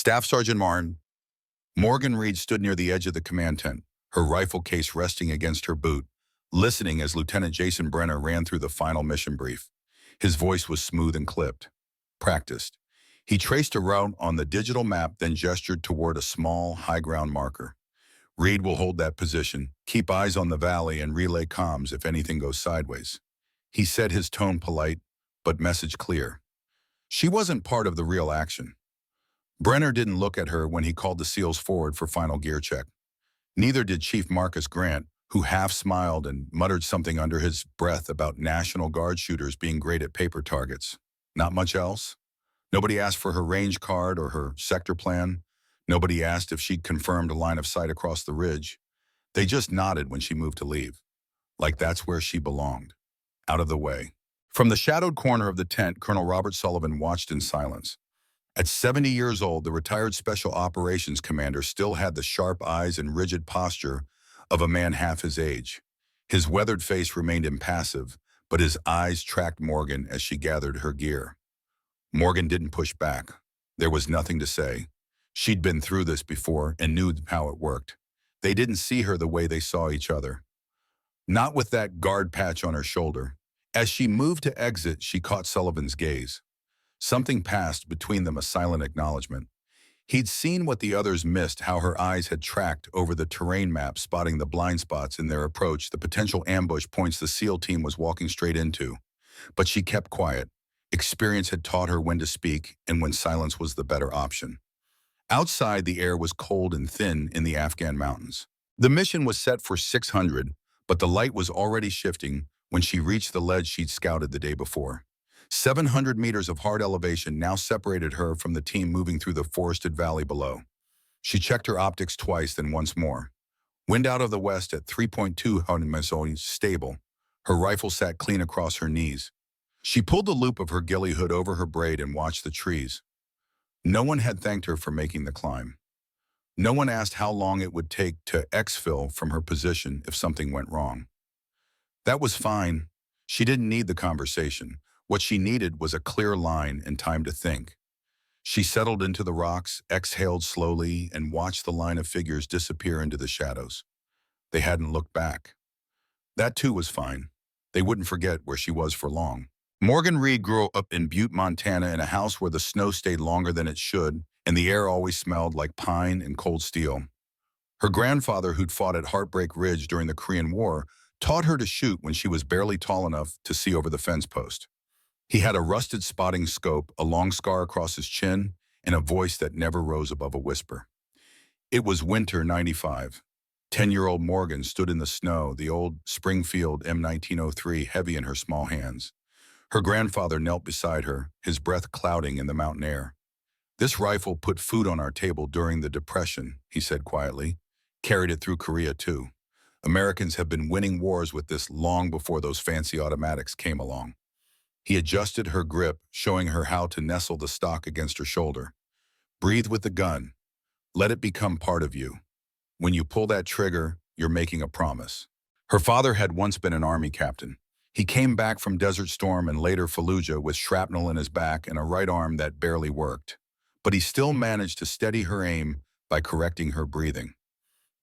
Staff Sergeant Martin. Morgan Reed stood near the edge of the command tent, her rifle case resting against her boot, listening as Lieutenant Jason Brenner ran through the final mission brief. His voice was smooth and clipped. Practiced. He traced a route on the digital map, then gestured toward a small, high-ground marker. Reed will hold that position, keep eyes on the valley, and relay comms if anything goes sideways. He said, his tone polite, but message clear. She wasn't part of the real action. Brenner didn't look at her when he called the SEALs forward for final gear check. Neither did Chief Marcus Grant, who half smiled and muttered something under his breath about National Guard shooters being great at paper targets. Not much else. Nobody asked for her range card or her sector plan. Nobody asked if she'd confirmed a line of sight across the ridge. They just nodded when she moved to leave, like that's where she belonged, out of the way. From the shadowed corner of the tent, Colonel Robert Sullivan watched in silence. At 70 years old, the retired Special Operations Commander still had the sharp eyes and rigid posture of a man half his age. His weathered face remained impassive, but his eyes tracked Morgan as she gathered her gear. Morgan didn't push back. There was nothing to say. She'd been through this before and knew how it worked. They didn't see her the way they saw each other. Not with that guard patch on her shoulder. As she moved to exit, she caught Sullivan's gaze. Something passed between them, a silent acknowledgement. He'd seen what the others missed, how her eyes had tracked over the terrain map, spotting the blind spots in their approach, the potential ambush points the SEAL team was walking straight into. But she kept quiet. Experience had taught her when to speak and when silence was the better option. Outside, the air was cold and thin in the Afghan mountains. The mission was set for 600, but the light was already shifting when she reached the ledge she'd scouted the day before. 700 meters of hard elevation now separated her from the team moving through the forested valley below. She checked her optics twice, then once more. Wind out of the west at 3.2 HYN stable. Her rifle sat clean across her knees. She pulled the loop of her ghillie hood over her braid and watched the trees. No one had thanked her for making the climb. No one asked how long it would take to exfil from her position if something went wrong. That was fine. She didn't need the conversation. What she needed was a clear line and time to think. She settled into the rocks, exhaled slowly, and watched the line of figures disappear into the shadows. They hadn't looked back. That too was fine. They wouldn't forget where she was for long. Morgan Reed grew up in Butte, Montana, in a house where the snow stayed longer than it should, and the air always smelled like pine and cold steel. Her grandfather, who'd fought at Heartbreak Ridge during the Korean War, taught her to shoot when she was barely tall enough to see over the fence post. He had a rusted spotting scope, a long scar across his chin, and a voice that never rose above a whisper. It was winter '95. 10-year-old Morgan stood in the snow, the old Springfield M1903 heavy in her small hands. Her grandfather knelt beside her, his breath clouding in the mountain air. "This rifle put food on our table during the Depression," he said quietly. "Carried it through Korea too. Americans have been winning wars with this long before those fancy automatics came along." He adjusted her grip, showing her how to nestle the stock against her shoulder. "Breathe with the gun. Let it become part of you. When you pull that trigger, you're making a promise." Her father had once been an Army captain. He came back from Desert Storm and later Fallujah with shrapnel in his back and a right arm that barely worked. But he still managed to steady her aim by correcting her breathing.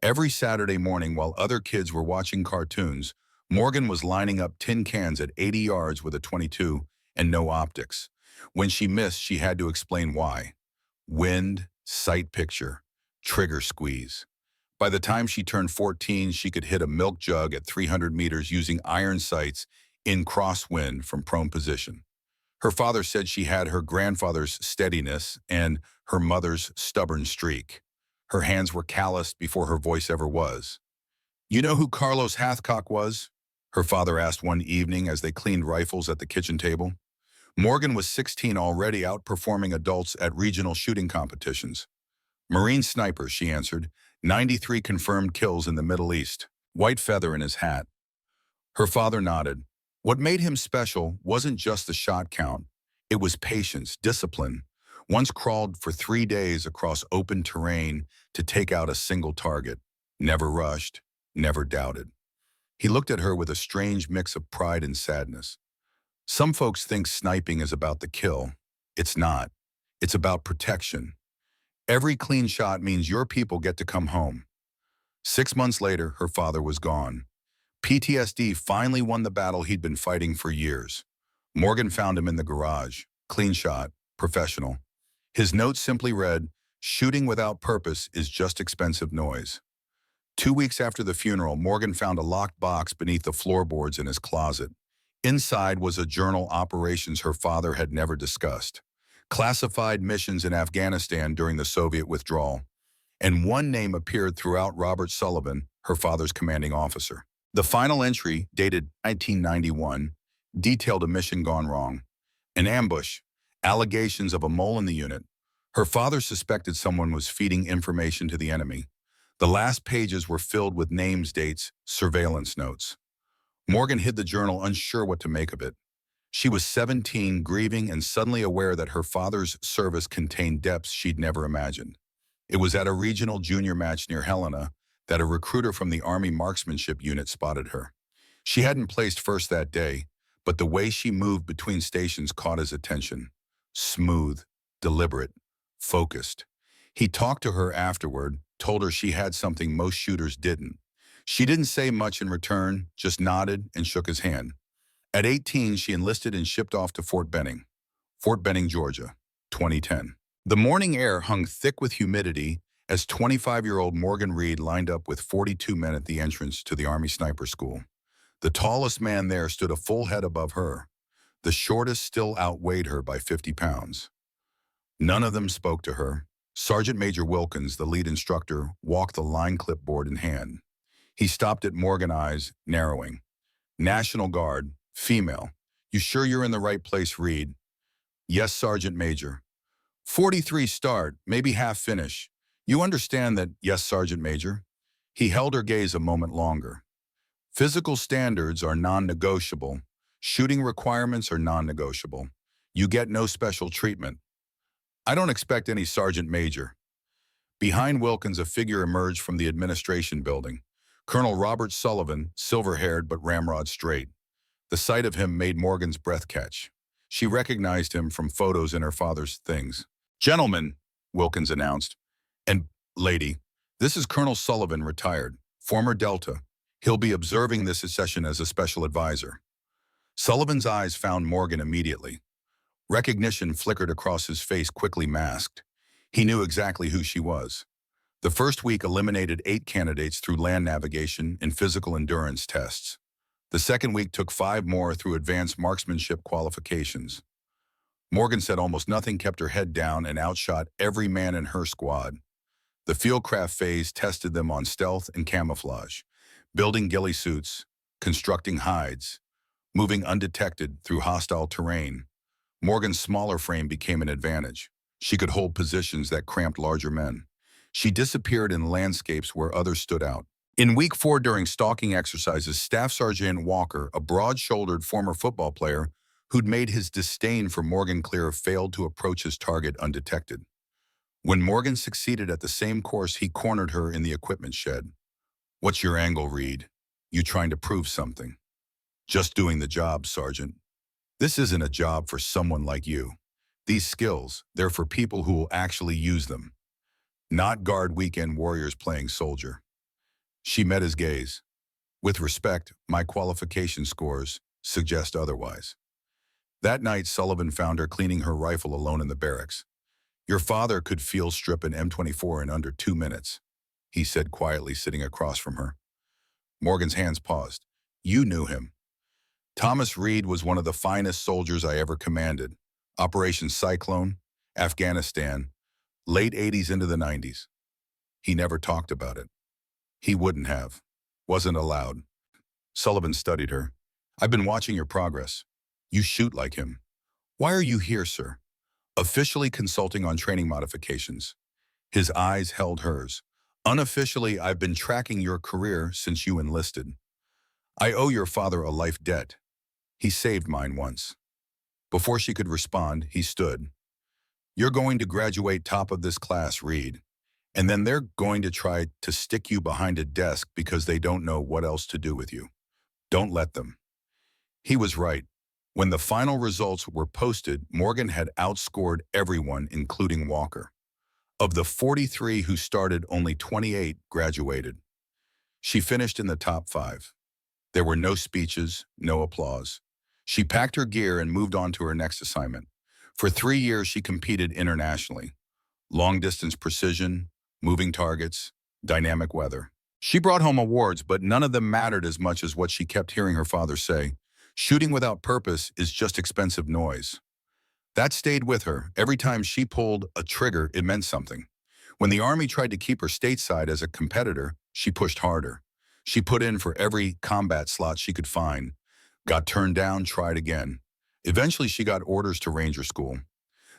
Every Saturday morning, while other kids were watching cartoons, Morgan was lining up tin cans at 80 yards with a .22 and no optics. When she missed, she had to explain why. Wind, sight picture, trigger squeeze. By the time she turned 14, she could hit a milk jug at 300 meters using iron sights in crosswind from prone position. Her father said she had her grandfather's steadiness and her mother's stubborn streak. Her hands were calloused before her voice ever was. "You know who Carlos Hathcock was?" her father asked one evening as they cleaned rifles at the kitchen table. Morgan was 16, already outperforming adults at regional shooting competitions. "Marine sniper," she answered. 93 confirmed kills in the Middle East. White feather in his hat. Her father nodded. What made him special wasn't just the shot count. It was patience, discipline. Once crawled for 3 days across open terrain to take out a single target. Never rushed, never doubted. He looked at her with a strange mix of pride and sadness. Some folks think sniping is about the kill. It's not. It's about protection. Every clean shot means your people get to come home. 6 months later, her father was gone. PTSD finally won the battle he'd been fighting for years. Morgan found him in the garage. Clean shot, professional. His note simply read, "Shooting without purpose is just expensive noise." 2 weeks after the funeral, Morgan found a locked box beneath the floorboards in his closet. Inside was a journal operations her father had never discussed, classified missions in Afghanistan during the Soviet withdrawal, and one name appeared throughout: Robert Sullivan, her father's commanding officer. The final entry, dated 1991, detailed a mission gone wrong. An ambush, allegations of a mole in the unit. Her father suspected someone was feeding information to the enemy. The last pages were filled with names, dates, surveillance notes. Morgan hid the journal, unsure what to make of it. She was 17, grieving and suddenly aware that her father's service contained depths she'd never imagined. It was at a regional junior match near Helena that a recruiter from the Army Marksmanship Unit spotted her. She hadn't placed first that day, but the way she moved between stations caught his attention. Smooth, deliberate, focused. He talked to her afterward, told her she had something most shooters didn't. She didn't say much in return, just nodded and shook his hand. At 18, she enlisted and shipped off to Fort Benning, Georgia, 2010. The morning air hung thick with humidity as 25-year-old Morgan Reed lined up with 42 men at the entrance to the Army Sniper School. The tallest man there stood a full head above her. The shortest still outweighed her by 50 pounds. None of them spoke to her. Sergeant Major Wilkins, the lead instructor, walked the line clipboard in hand. He stopped at Morgan, eyes narrowing. "National Guard, female. You sure you're in the right place, Reed?" "Yes, Sergeant Major." 43 start, maybe half finish. "You understand that?" "Yes, Sergeant Major." He held her gaze a moment longer. "Physical standards are non-negotiable. Shooting requirements are non-negotiable. You get no special treatment." "I don't expect any, Sergeant Major." Behind Wilkins, a figure emerged from the administration building. Colonel Robert Sullivan, silver-haired but ramrod straight. The sight of him made Morgan's breath catch. She recognized him from photos in her father's things. "Gentlemen," Wilkins announced, "and lady, this is Colonel Sullivan, retired, former Delta. He'll be observing this session as a special advisor." Sullivan's eyes found Morgan immediately. Recognition flickered across his face, quickly masked. He knew exactly who she was. The first week eliminated 8 candidates through land navigation and physical endurance tests. The second week took 5 more through advanced marksmanship qualifications. Morgan said almost nothing, kept her head down, and outshot every man in her squad. The fieldcraft phase tested them on stealth and camouflage, building ghillie suits, constructing hides, moving undetected through hostile terrain. Morgan's smaller frame became an advantage. She could hold positions that cramped larger men. She disappeared in landscapes where others stood out. In week 4, during stalking exercises, Staff Sergeant Walker, a broad-shouldered former football player who'd made his disdain for Morgan clear, failed to approach his target undetected. When Morgan succeeded at the same course, he cornered her in the equipment shed. "What's your angle, Reed? You trying to prove something?" "Just doing the job, Sergeant." "This isn't a job for someone like you. These skills, they're for people who will actually use them. Not guard weekend warriors playing soldier." She met his gaze. "With respect, my qualification scores suggest otherwise." That night, Sullivan found her cleaning her rifle alone in the barracks. "Your father could field strip an M24 in under 2 minutes, he said quietly, sitting across from her. Morgan's hands paused. "You knew him." "Thomas Reed was one of the finest soldiers I ever commanded. Operation Cyclone, Afghanistan, late 80s into the 90s. He never talked about it. He wouldn't have. Wasn't allowed." Sullivan studied her. "I've been watching your progress. You shoot like him. Why are you here, sir?" "Officially consulting on training modifications." His eyes held hers. "Unofficially, I've been tracking your career since you enlisted. I owe your father a life debt. He saved mine once." Before she could respond, he stood. "You're going to graduate top of this class, Reed. And then they're going to try to stick you behind a desk because they don't know what else to do with you. Don't let them." He was right. When the final results were posted, Morgan had outscored everyone, including Walker. Of the 43 who started, only 28 graduated. She finished in the top 5. There were no speeches, no applause. She packed her gear and moved on to her next assignment. For 3 years, she competed internationally. Long-distance precision, moving targets, dynamic weather. She brought home awards, but none of them mattered as much as what she kept hearing her father say: shooting without purpose is just expensive noise. That stayed with her. Every time she pulled a trigger, it meant something. When the Army tried to keep her stateside as a competitor, she pushed harder. She put in for every combat slot she could find, got turned down, tried again. Eventually, she got orders to Ranger School.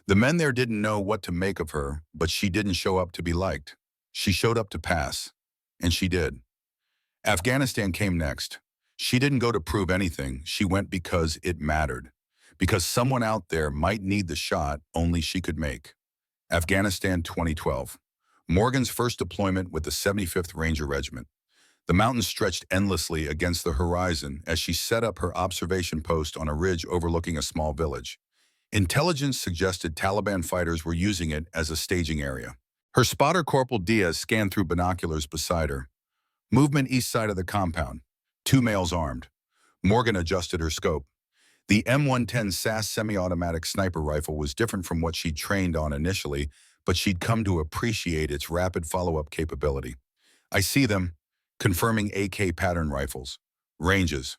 The men there didn't know what to make of her, but she didn't show up to be liked. She showed up to pass, and she did. Afghanistan came next. She didn't go to prove anything. She went because it mattered, because someone out there might need the shot only she could make. Afghanistan 2012. Morgan's first deployment with the 75th Ranger Regiment. The mountains stretched endlessly against the horizon as she set up her observation post on a ridge overlooking a small village. Intelligence suggested Taliban fighters were using it as a staging area. Her spotter, Corporal Diaz, scanned through binoculars beside her. Movement east side of the compound. 2 males armed. Morgan adjusted her scope. The M110 SAS semi-automatic sniper rifle was different from what she'd trained on initially, but she'd come to appreciate its rapid follow-up capability. I see them, confirming AK pattern rifles. Ranges.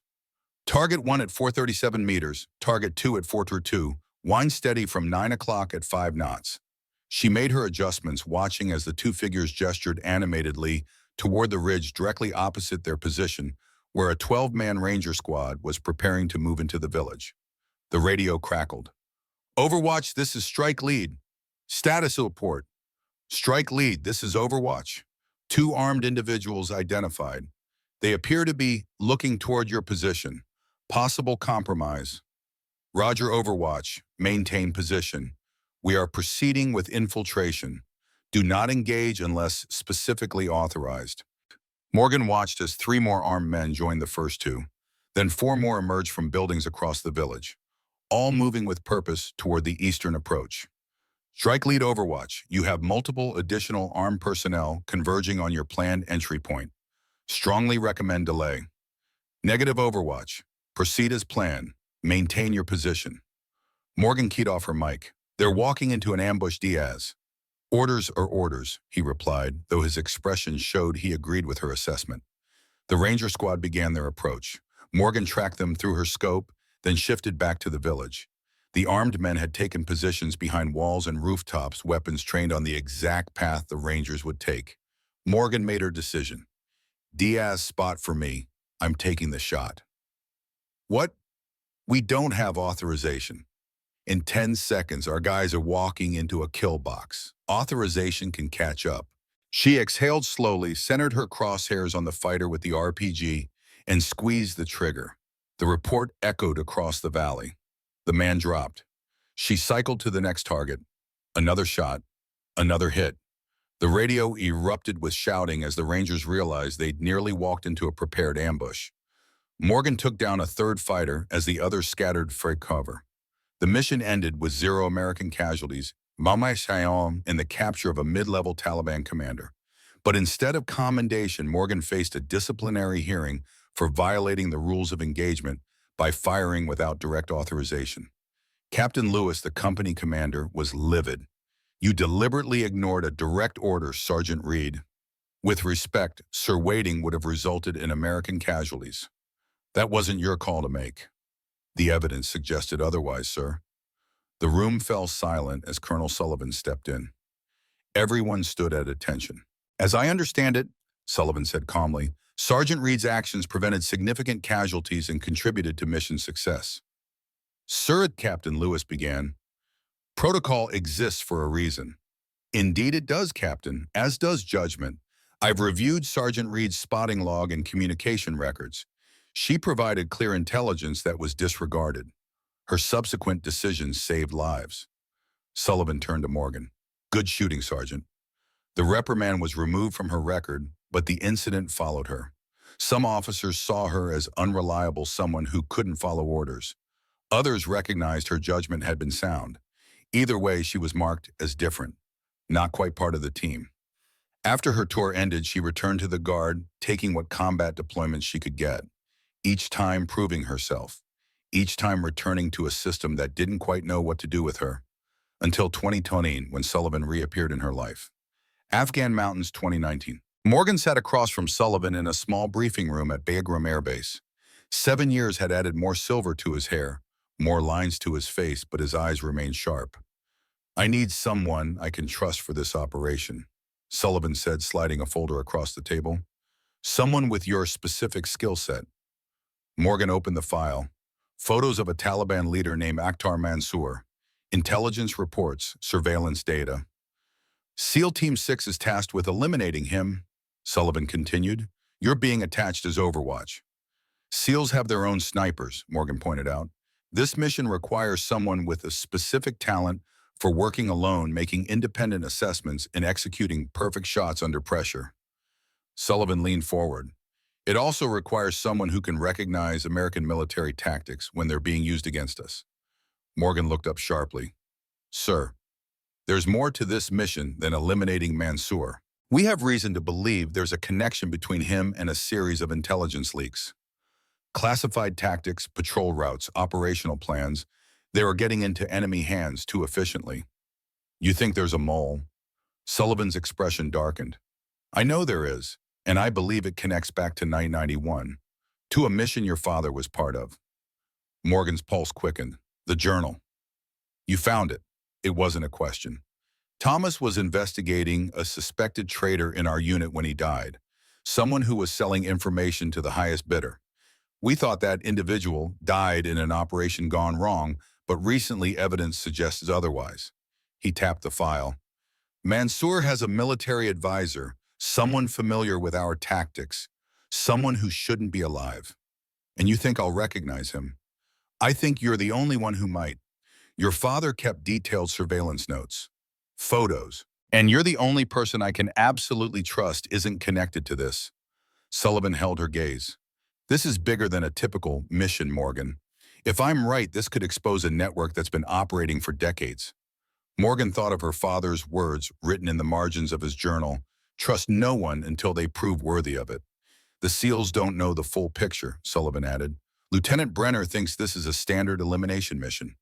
Target 1 at 437 meters, target 2 at 422, wind steady from 9 o'clock at 5 knots. She made her adjustments, watching as the 2 figures gestured animatedly toward the ridge directly opposite their position, where a 12-man Ranger squad was preparing to move into the village. The radio crackled. Overwatch, this is Strike Lead. Status report. Strike Lead, this is Overwatch. 2 armed individuals identified. They appear to be looking toward your position. Possible compromise. Roger, Overwatch. Maintain position. We are proceeding with infiltration. Do not engage unless specifically authorized. Morgan watched as 3 more armed men joined the first 2. Then 4 more emerged from buildings across the village, all moving with purpose toward the eastern approach. Strike Lead, Overwatch. You have multiple additional armed personnel converging on your planned entry point. Strongly recommend delay. Negative, Overwatch. Proceed as planned. Maintain your position. Morgan keyed off her mic. They're walking into an ambush, Diaz. Orders are orders, he replied, though his expression showed he agreed with her assessment. The Ranger squad began their approach. Morgan tracked them through her scope, then shifted back to the village. The armed men had taken positions behind walls and rooftops, weapons trained on the exact path the Rangers would take. Morgan made her decision. Diaz, spot for me. I'm taking the shot. What? We don't have authorization. In 10 seconds, our guys are walking into a kill box. Authorization can catch up. She exhaled slowly, centered her crosshairs on the fighter with the RPG, and squeezed the trigger. The report echoed across the valley. The man dropped. She cycled to the next target. Another shot. Another hit. The radio erupted with shouting as the Rangers realized they'd nearly walked into a prepared ambush. Morgan took down a 3rd fighter as the others scattered for cover. The mission ended with 0 American casualties, and the capture of a mid-level Taliban commander. But instead of commendation, Morgan faced a disciplinary hearing for violating the rules of engagement by firing without direct authorization. Captain Lewis, the company commander, was livid. You deliberately ignored a direct order, Sergeant Reed. With respect, Sir, waiting would have resulted in American casualties. That wasn't your call to make. The evidence suggested otherwise, sir. The room fell silent as Colonel Sullivan stepped in. Everyone stood at attention. As I understand it, Sullivan said calmly, Sergeant Reed's actions prevented significant casualties and contributed to mission success. Sir, Captain Lewis began, protocol exists for a reason. Indeed it does, Captain, as does judgment. I've reviewed Sergeant Reed's spotting log and communication records. She provided clear intelligence that was disregarded. Her subsequent decisions saved lives. Sullivan turned to Morgan. Good shooting, Sergeant. The reprimand was removed from her record, but the incident followed her. Some officers saw her as unreliable, someone who couldn't follow orders. Others recognized her judgment had been sound. Either way, she was marked as different. not quite part of the team. After her tour ended, she returned to the Guard, taking what combat deployments she could get, each time proving herself, each time returning to a system that didn't quite know what to do with her, until 2020 when Sullivan reappeared in her life. Afghan Mountains 2019. Morgan sat across from Sullivan in a small briefing room at Bagram Air Base. 7 years had added more silver to his hair, more lines to his face, but his eyes remained sharp. "I need someone I can trust for this operation," Sullivan said, sliding a folder across the table. "Someone with your specific skill set." Morgan opened the file. Photos of a Taliban leader named Akhtar Mansour. Intelligence reports, surveillance data. "SEAL Team 6 is tasked with eliminating him," Sullivan continued. "You're being attached as Overwatch." "SEALs have their own snipers," Morgan pointed out. "This mission requires someone with a specific talent for working alone, making independent assessments, and executing perfect shots under pressure." Sullivan leaned forward. "It also requires someone who can recognize American military tactics when they're being used against us." Morgan looked up sharply. "Sir, there's more to this mission than eliminating Mansour. We have reason to believe there's a connection between him and a series of intelligence leaks. Classified tactics, patrol routes, operational plans, they are getting into enemy hands too efficiently." "You think there's a mole?" Sullivan's expression darkened. "I know there is, and I believe it connects back to 991, to a mission your father was part of." Morgan's pulse quickened. "The journal." "You found it." It wasn't a question. "Thomas was investigating a suspected traitor in our unit when he died, someone who was selling information to the highest bidder. We thought that individual died in an operation gone wrong, but recently evidence suggests otherwise." He tapped the file. "Mansour has a military advisor, someone familiar with our tactics, someone who shouldn't be alive. And you think I'll recognize him? I think you're the only one who might. Your father kept detailed surveillance notes, photos, and you're the only person I can absolutely trust isn't connected to this." Sullivan held her gaze. "This is bigger than a typical mission, Morgan. If I'm right, this could expose a network that's been operating for decades." Morgan thought of her father's words written in the margins of his journal: "Trust no one until they prove worthy of it." "The SEALs don't know the full picture," Sullivan added. "Lieutenant Brenner thinks this is a standard elimination mission.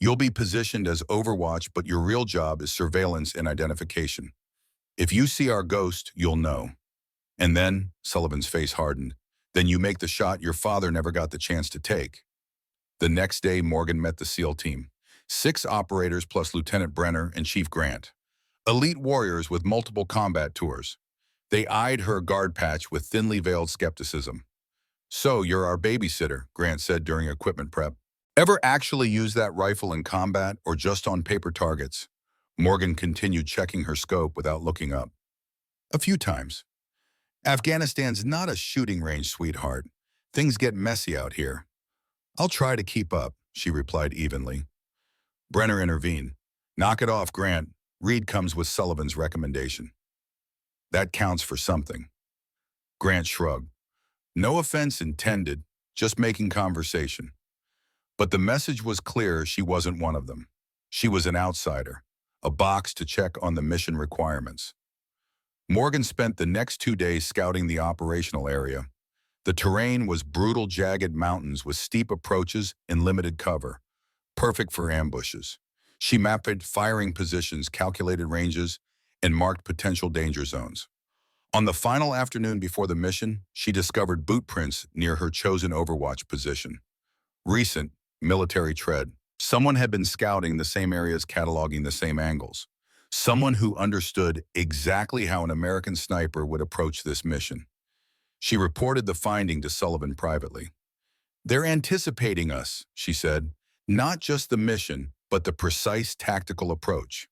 You'll be positioned as Overwatch, but your real job is surveillance and identification. If you see our ghost, you'll know. And then," Sullivan's face hardened, "then you make the shot your father never got the chance to take." The next day, Morgan met the SEAL team. 6 operators plus Lieutenant Brenner and Chief Grant. Elite warriors with multiple combat tours. They eyed her guard patch with thinly veiled skepticism. "So, you're our babysitter," Grant said during equipment prep. "Ever actually use that rifle in combat or just on paper targets?" Morgan continued checking her scope without looking up. "A few times. Afghanistan's not a shooting range, sweetheart. Things get messy out here." "I'll try to keep up," she replied evenly. Brenner intervened. "Knock it off, Grant. Reed comes with Sullivan's recommendation." "That counts for something." Grant shrugged. "No offense intended, just making conversation." But the message was clear: she wasn't one of them. She was an outsider, a box to check on the mission requirements. Morgan spent the next 2 days scouting the operational area. The terrain was brutal, jagged mountains with steep approaches and limited cover, perfect for ambushes. She mapped firing positions, calculated ranges, and marked potential danger zones. On the final afternoon before the mission, she discovered boot prints near her chosen Overwatch position. Recent, military tread. Someone had been scouting the same areas, cataloging the same angles. Someone who understood exactly how an American sniper would approach this mission. She reported the finding to Sullivan privately. "They're anticipating us," she said. "Not just the mission, but the precise tactical approach."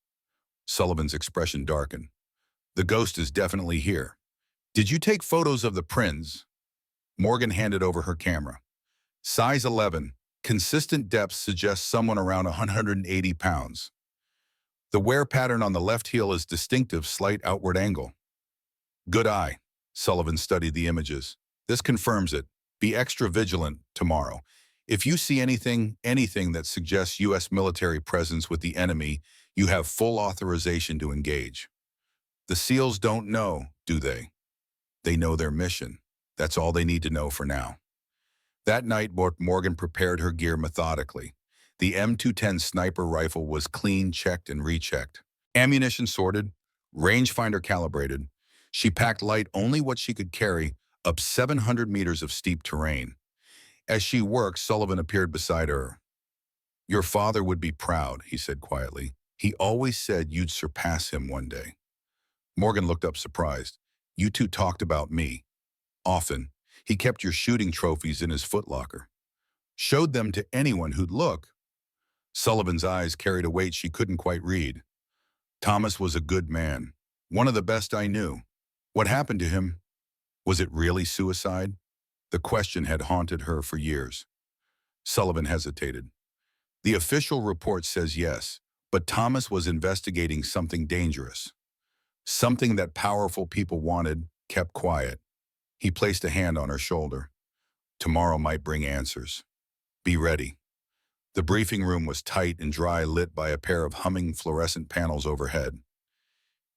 Sullivan's expression darkened. "The ghost is definitely here. Did you take photos of the prints?" Morgan handed over her camera. "Size 11. Consistent depth suggests someone around 180 pounds. The wear pattern on the left heel is distinctive, slight outward angle." "Good eye." Sullivan studied the images. "This confirms it. Be extra vigilant tomorrow. If you see anything that suggests U.S. military presence with the enemy, You have full authorization to engage. The SEALs don't know, do they? They know their mission. That's all they need to know for now. That night, Morgan prepared her gear methodically. The M210 sniper rifle was clean, checked, and rechecked. Ammunition sorted, rangefinder calibrated. She packed light only what she could carry up 700 meters of steep terrain. As she worked, Sullivan appeared beside her. "Your father would be proud," he said quietly. "He always said you'd surpass him one day." Morgan looked up surprised. "You two talked about me." "Often. He kept your shooting trophies in his footlocker. Showed them to anyone who'd look." Sullivan's eyes carried a weight she couldn't quite read. "Thomas was a good man. One of the best I knew. What happened to him? Was it really suicide?" The question had haunted her for years. Sullivan hesitated. "The official report says yes, but Thomas was investigating something dangerous. Something that powerful people wanted, kept quiet." He placed a hand on her shoulder. "Tomorrow might bring answers. Be ready." The briefing room was tight and dry, lit by a pair of humming fluorescent panels overhead.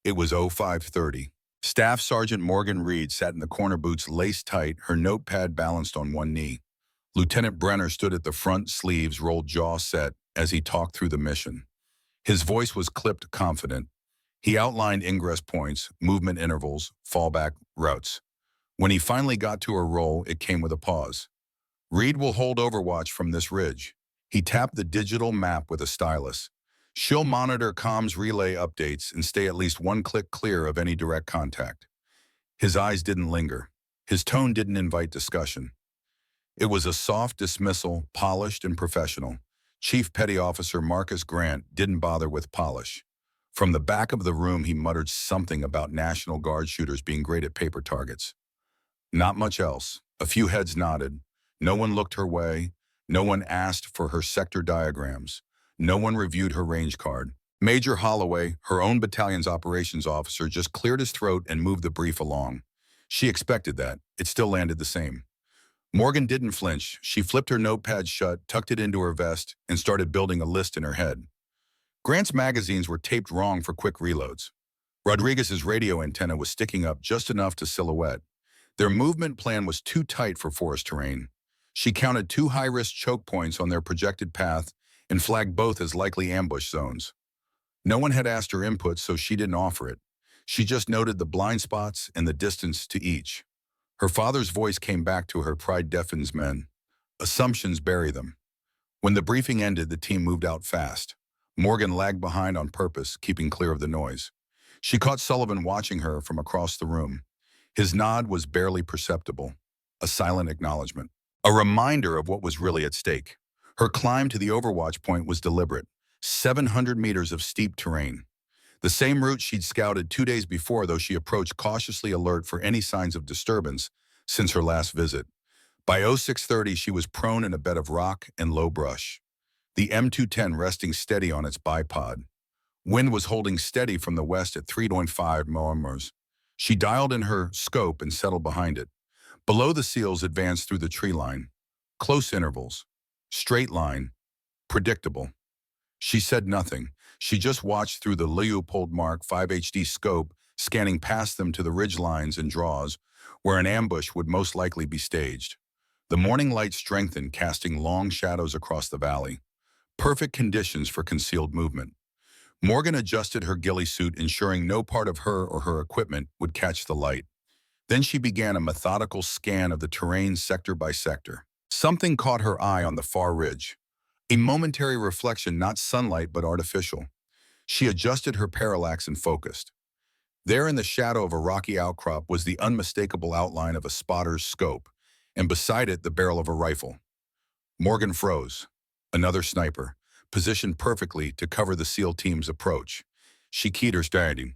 It was 0530. Staff Sergeant Morgan Reed sat in the corner boots laced tight, her notepad balanced on one knee. Lieutenant Brenner stood at the front, sleeves rolled, jaw set, as he talked through the mission. His voice was clipped, confident. He outlined ingress points, movement intervals, fallback routes. When he finally got to her role, it came with a pause. "Reed will hold overwatch from this ridge." He tapped the digital map with a stylus. "She'll monitor comms relay updates and stay at least one click clear of any direct contact." His eyes didn't linger. His tone didn't invite discussion. It was a soft dismissal, polished and professional. Chief Petty Officer Marcus Grant didn't bother with polish. From the back of the room, he muttered something about National Guard shooters being great at paper targets. Not much else. A few heads nodded. No one looked her way. No one asked for her sector diagrams. No one reviewed her range card. Major Holloway, her own battalion's operations officer, just cleared his throat and moved the brief along. She expected that. It still landed the same. Morgan didn't flinch. She flipped her notepad shut, tucked it into her vest, and started building a list in her head. Grant's magazines were taped wrong for quick reloads. Rodriguez's radio antenna was sticking up just enough to silhouette. Their movement plan was too tight for forest terrain. She counted 2 high-risk choke points on their projected path and flagged both as likely ambush zones. No one had asked her input, so she didn't offer it. She just noted the blind spots and the distance to each. Her father's voice came back to her. "Pride deafens men. Assumptions bury them." When the briefing ended, the team moved out fast. Morgan lagged behind on purpose, keeping clear of the noise. She caught Sullivan watching her from across the room. His nod was barely perceptible, a silent acknowledgement, a reminder of what was really at stake. Her climb to the overwatch point was deliberate, 700 meters of steep terrain. The same route she'd scouted 2 days before, though she approached cautiously alert for any signs of disturbance since her last visit. By 0630, she was prone in a bed of rock and low brush, the M210 resting steady on its bipod. Wind was holding steady from the west at 3.5 mm. She dialed in her scope and settled behind it. Below, the SEALs advanced through the tree line. Close intervals. Straight line. Predictable. She said nothing. She just watched through the Leopold Mark 5 HD scope, scanning past them to the ridge lines and draws, where an ambush would most likely be staged. The morning light strengthened, casting long shadows across the valley. Perfect conditions for concealed movement. Morgan adjusted her ghillie suit, ensuring no part of her or her equipment would catch the light. Then she began a methodical scan of the terrain sector by sector. Something caught her eye on the far ridge. A momentary reflection, not sunlight but artificial. She adjusted her parallax and focused. There in the shadow of a rocky outcrop was the unmistakable outline of a spotter's scope, and beside it the barrel of a rifle. Morgan froze. Another sniper, positioned perfectly to cover the SEAL team's approach. She keyed her strategy.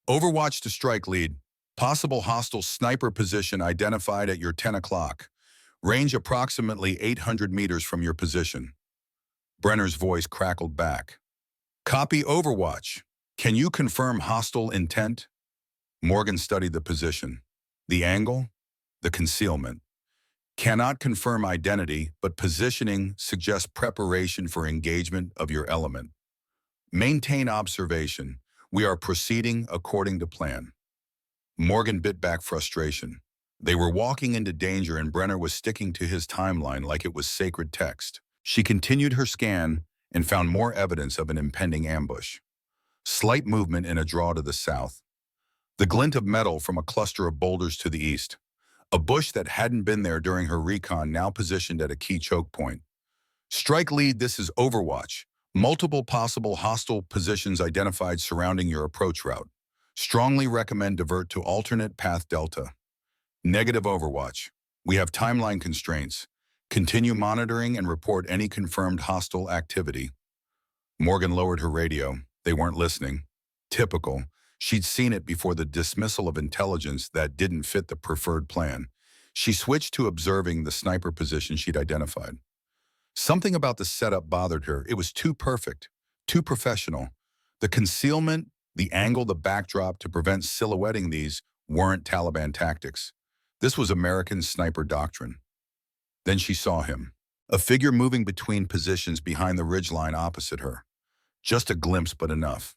"Overwatch to strike lead. Possible hostile sniper position identified at your 10 o'clock. Range approximately 800 meters from your position." Brenner's voice crackled back. "Copy Overwatch. Can you confirm hostile intent?" Morgan studied the position, the angle, the concealment. "Cannot confirm identity, but positioning suggests preparation for engagement of your element." Maintain observation. We are proceeding according to plan. Morgan bit back frustration. They were walking into danger and Brenner was sticking to his timeline like it was sacred text. She continued her scan and found more evidence of an impending ambush. Slight movement in a draw to the south. The glint of metal from a cluster of boulders to the east. A bush that hadn't been there during her recon now positioned at a key choke point. Strike lead, this is Overwatch. Multiple possible hostile positions identified surrounding your approach route. Strongly recommend divert to alternate path Delta. Negative Overwatch. We have timeline constraints. Continue monitoring and report any confirmed hostile activity. Morgan lowered her radio. They weren't listening. Typical. She'd seen it before, the dismissal of intelligence that didn't fit the preferred plan. She switched to observing the sniper position she'd identified. Something about the setup bothered her. It was too perfect, too professional. The concealment, the angle, the backdrop to prevent silhouetting these weren't Taliban tactics. This was American sniper doctrine. Then she saw him. A figure moving between positions behind the ridgeline opposite her. Just a glimpse, but enough.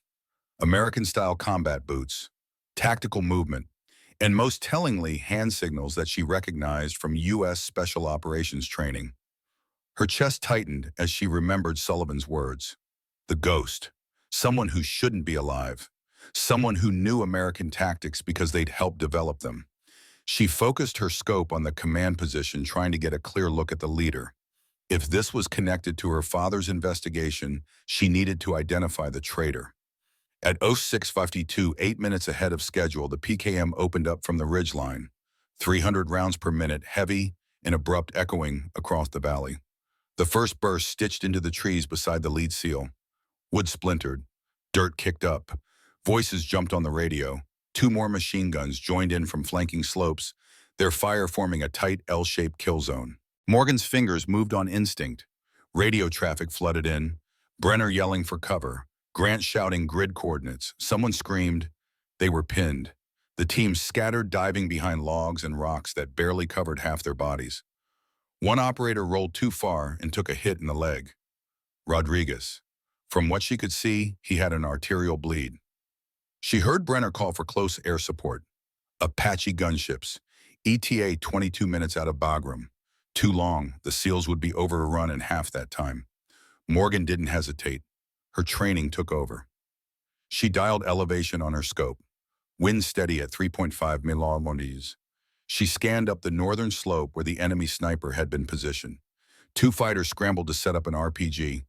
American-style combat boots, tactical movement, and most tellingly, hand signals that she recognized from U.S. Special Operations training. Her chest tightened as she remembered Sullivan's words. The ghost. Someone who shouldn't be alive. Someone who knew American tactics because they'd helped develop them. She focused her scope on the command position, trying to get a clear look at the leader. If this was connected to her father's investigation, she needed to identify the traitor. At 06:52, 8 minutes ahead of schedule, the PKM opened up from the ridgeline. 300 rounds per minute, heavy and abrupt, echoing across the valley. The first burst stitched into the trees beside the lead seal. Wood splintered. Dirt kicked up. Voices jumped on the radio. 2 more machine guns joined in from flanking slopes, their fire forming a tight L-shaped kill zone. Morgan's fingers moved on instinct. Radio traffic flooded in. Brenner yelling for cover. Grant shouting grid coordinates. Someone screamed. They were pinned. The team scattered, diving behind logs and rocks that barely covered half their bodies. One operator rolled too far and took a hit in the leg. Rodriguez. From what she could see, he had an arterial bleed. She heard Brenner call for close air support. Apache gunships. ETA 22 minutes out of Bagram. Too long, the SEALs would be overrun in half that time. Morgan didn't hesitate. Her training took over. She dialed elevation on her scope. Wind steady at 3.5 miles. She scanned up the northern slope where the enemy sniper had been positioned. 2 fighters scrambled to set up an RPG.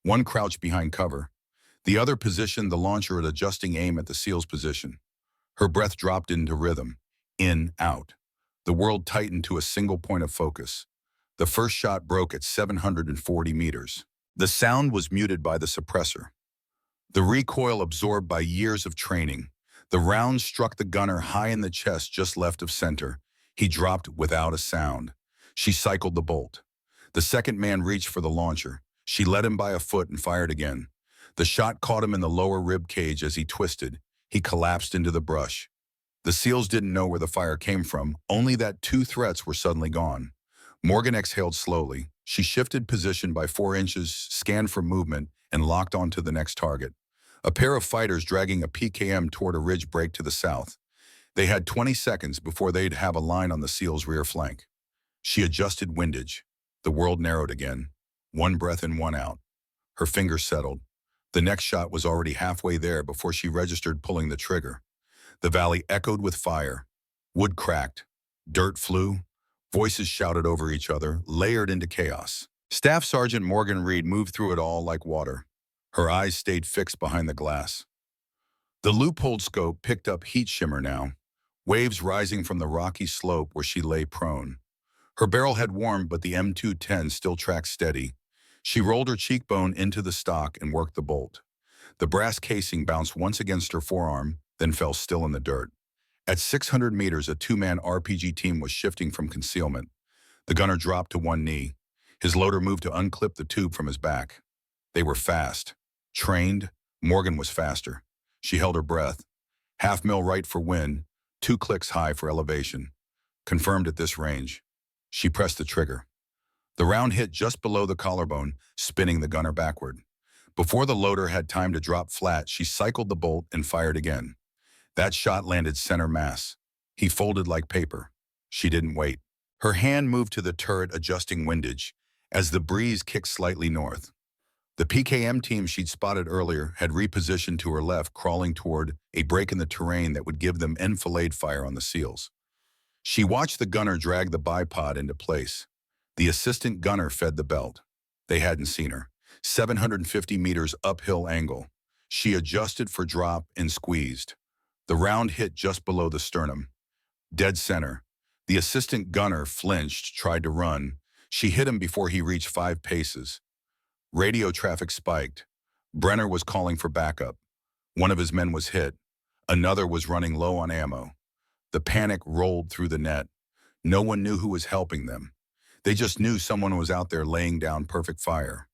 One crouched behind cover. The other positioned the launcher at adjusting aim at the SEAL's position. Her breath dropped into rhythm. In, out. The world tightened to a single point of focus. The first shot broke at 740 meters. The sound was muted by the suppressor. The recoil absorbed by years of training. The round struck the gunner high in the chest just left of center. He dropped without a sound. She cycled the bolt. The second man reached for the launcher. She led him by a foot and fired again. The shot caught him in the lower rib cage as he twisted. He collapsed into the brush. The SEALs didn't know where the fire came from, only that 2 threats were suddenly gone. Morgan exhaled slowly. She shifted position by 4 inches, scanned for movement, and locked onto the next target. A pair of fighters dragging a PKM toward a ridge break to the south. They had 20 seconds before they'd have a line on the SEAL's rear flank. She adjusted windage. The world narrowed again. 1 breath in, 1 out. Her fingers settled. The next shot was already halfway there before she registered pulling the trigger. The valley echoed with fire. Wood cracked. Dirt flew. Voices shouted over each other, layered into chaos. Staff Sergeant Morgan Reed moved through it all like water. Her eyes stayed fixed behind the glass. The loopholed scope picked up heat shimmer now, waves rising from the rocky slope where she lay prone. Her barrel had warmed, but the M210 still tracked steady. She rolled her cheekbone into the stock and worked the bolt. The brass casing bounced once against her forearm, then fell still in the dirt. At 600 meters, a 2-man RPG team was shifting from concealment. The gunner dropped to one knee. His loader moved to unclip the tube from his back. They were fast. Trained. Morgan was faster. She held her breath. Half mil right for wind, 2 clicks high for elevation. Confirmed at this range. She pressed the trigger. The round hit just below the collarbone, spinning the gunner backward. Before the loader had time to drop flat, she cycled the bolt and fired again. That shot landed center mass. He folded like paper. She didn't wait. Her hand moved to the turret, adjusting windage, as the breeze kicked slightly north. The PKM team she'd spotted earlier had repositioned to her left, crawling toward a break in the terrain that would give them enfilade fire on the SEALs. She watched the gunner drag the bipod into place. The assistant gunner fed the belt. They hadn't seen her. 750 meters uphill angle. She adjusted for drop and squeezed. The round hit just below the sternum. Dead center. The assistant gunner flinched, tried to run. She hit him before he reached 5 paces. Radio traffic spiked. Brenner was calling for backup. One of his men was hit. Another was running low on ammo. The panic rolled through the net. No one knew who was helping them. They just knew someone was out there laying down perfect fire.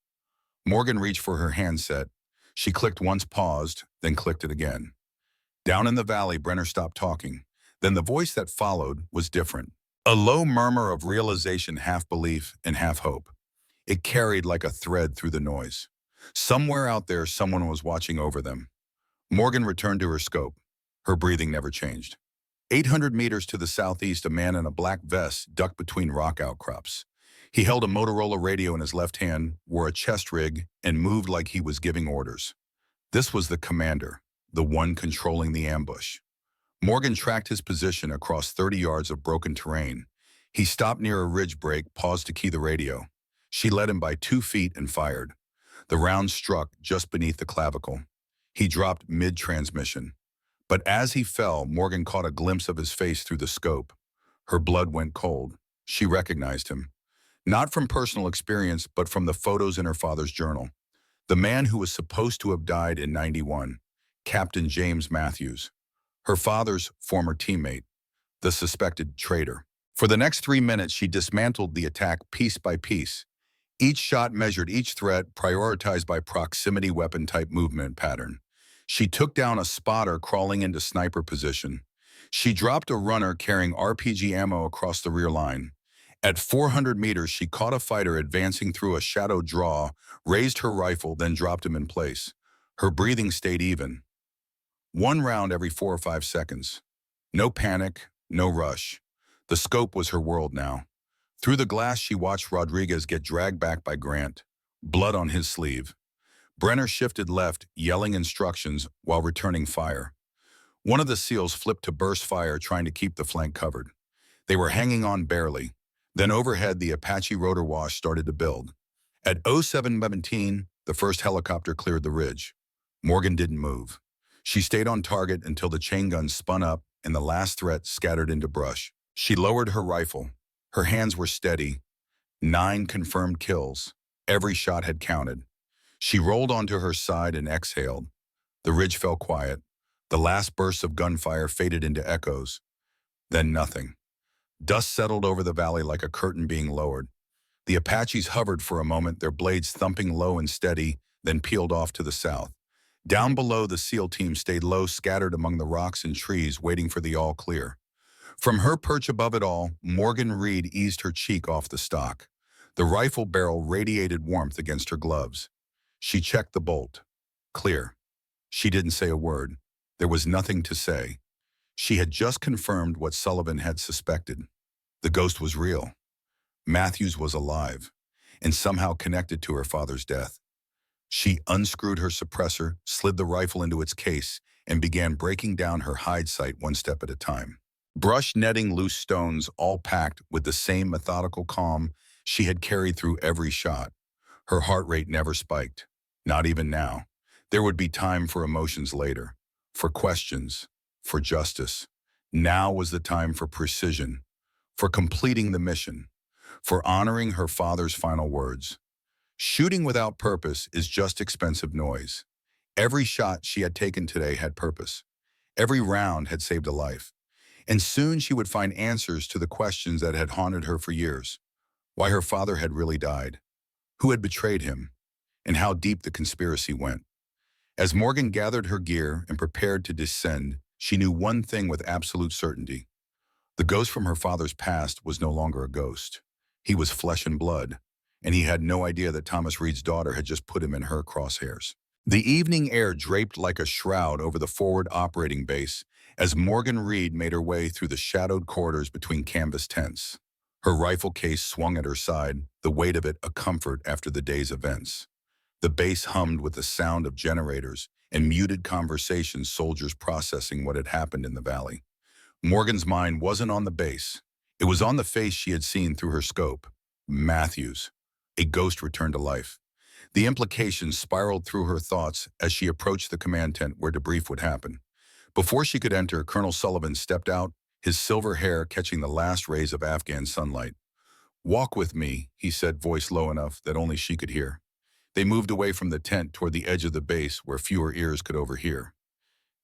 Morgan reached for her handset. She clicked once, paused, then clicked it again. Down in the valley, Brenner stopped talking. Then the voice that followed was different. A low murmur of realization, half belief and half hope. It carried like a thread through the noise. Somewhere out there, someone was watching over them. Morgan returned to her scope. Her breathing never changed. 800 meters to the southeast, a man in a black vest ducked between rock outcrops. He held a Motorola radio in his left hand, wore a chest rig, and moved like he was giving orders. This was the commander, the one controlling the ambush. Morgan tracked his position across 30 yards of broken terrain. He stopped near a ridge break, paused to key the radio. She led him by 2 feet and fired. The round struck just beneath the clavicle. He dropped mid-transmission. But as he fell, Morgan caught a glimpse of his face through the scope. Her blood went cold. She recognized him. Not from personal experience, but from the photos in her father's journal. The man who was supposed to have died in '91, Captain James Matthews. Her father's former teammate, the suspected traitor. For the next 3 minutes, she dismantled the attack piece by piece. Each shot measured each threat, prioritized by proximity weapon type movement pattern. She took down a spotter crawling into sniper position. She dropped a runner carrying RPG ammo across the rear line. At 400 meters, she caught a fighter advancing through a shadow draw, raised her rifle, then dropped him in place. Her breathing stayed even. 1 round every 4 or 5 seconds. No panic, no rush. The scope was her world now. Through the glass, she watched Rodriguez get dragged back by Grant, blood on his sleeve. Brenner shifted left, yelling instructions while returning fire. One of the SEALs flipped to burst fire, trying to keep the flank covered. They were hanging on barely. Then overhead, the Apache rotor wash started to build. At 07:17, the first helicopter cleared the ridge. Morgan didn't move. She stayed on target until the chain gun spun up and the last threat scattered into brush. She lowered her rifle. Her hands were steady. 9 confirmed kills. Every shot had counted. She rolled onto her side and exhaled. The ridge fell quiet. The last bursts of gunfire faded into echoes. Then nothing. Dust settled over the valley like a curtain being lowered. The Apaches hovered for a moment, their blades thumping low and steady, then peeled off to the south. Down below, the SEAL team stayed low, scattered among the rocks and trees, waiting for the all clear. From her perch above it all, Morgan Reed eased her cheek off the stock. The rifle barrel radiated warmth against her gloves. She checked the bolt. Clear. She didn't say a word. There was nothing to say. She had just confirmed what Sullivan had suspected. The ghost was real. Matthews was alive, and somehow connected to her father's death. She unscrewed her suppressor, slid the rifle into its case, and began breaking down her hide sight 1 step at a time. Brush, netting, loose stones, all packed with the same methodical calm she had carried through every shot. Her heart rate never spiked. Not even now. There would be time for emotions later, for questions, for justice. Now was the time for precision, for completing the mission, for honoring her father's final words. Shooting without purpose is just expensive noise. Every shot she had taken today had purpose. Every round had saved a life. And soon she would find answers to the questions that had haunted her for years. Why her father had really died, who had betrayed him, and how deep the conspiracy went. As Morgan gathered her gear and prepared to descend, she knew one thing with absolute certainty. The ghost from her father's past was no longer a ghost. He was flesh and blood, and he had no idea that Thomas Reed's daughter had just put him in her crosshairs. The evening air draped like a shroud over the forward operating base as Morgan Reed made her way through the shadowed corridors between canvas tents. Her rifle case swung at her side, the weight of it a comfort after the day's events. The base hummed with the sound of generators and muted conversations, soldiers processing what had happened in the valley. Morgan's mind wasn't on the base. It was on the face she had seen through her scope. Matthews. A ghost returned to life. The implications spiraled through her thoughts as she approached the command tent where debrief would happen. Before she could enter, Colonel Sullivan stepped out, his silver hair catching the last rays of Afghan sunlight. "Walk with me," he said, voice low enough that only she could hear. They moved away from the tent toward the edge of the base where fewer ears could overhear.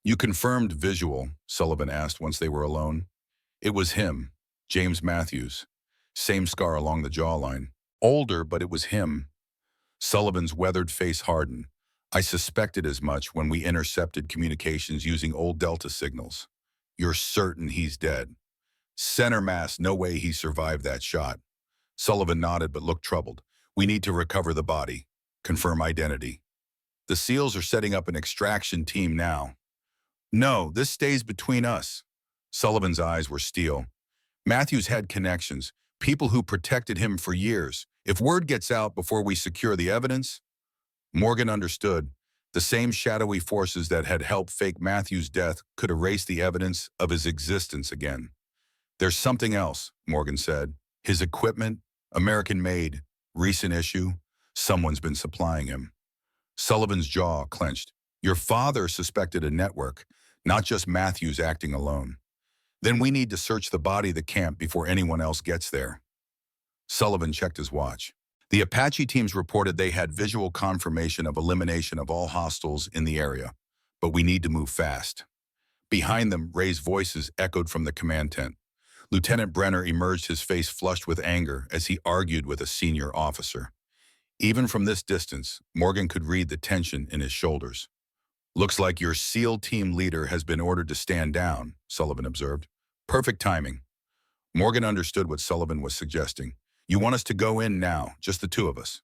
"You confirmed visual?" Sullivan asked once they were alone. It was him, James Matthews. Same scar along the jawline. Older, but it was him. Sullivan's weathered face hardened. "I suspected as much when we intercepted communications using old Delta signals. You're certain he's dead?" "Center mass, no way he survived that shot." Sullivan nodded but looked troubled. "We need to recover the body. Confirm identity. The SEALs are setting up an extraction team now." "No, this stays between us." Sullivan's eyes were steel. "Matthews had connections, people who protected him for years. If word gets out before we secure the evidence—" Morgan understood. The same shadowy forces that had helped fake Matthews' death could erase the evidence of his existence again. "There's something else," Morgan said. "His equipment, American-made, recent issue, someone's been supplying him." Sullivan's jaw clenched. "Your father suspected a network, not just Matthews acting alone. Then we need to search the body of the camp before anyone else gets there." Sullivan checked his watch. The Apache teams reported they had visual confirmation of elimination of all hostiles in the area, but we need to move fast. Behind them, Ray's voices echoed from the command tent. Lieutenant Brenner emerged, his face flushed with anger as he argued with a senior officer. Even from this distance, Morgan could read the tension in his shoulders. "Looks like your SEAL team leader has been ordered to stand down," Sullivan observed. "Perfect timing." Morgan understood what Sullivan was suggesting. "You want us to go in now, just the two of us?"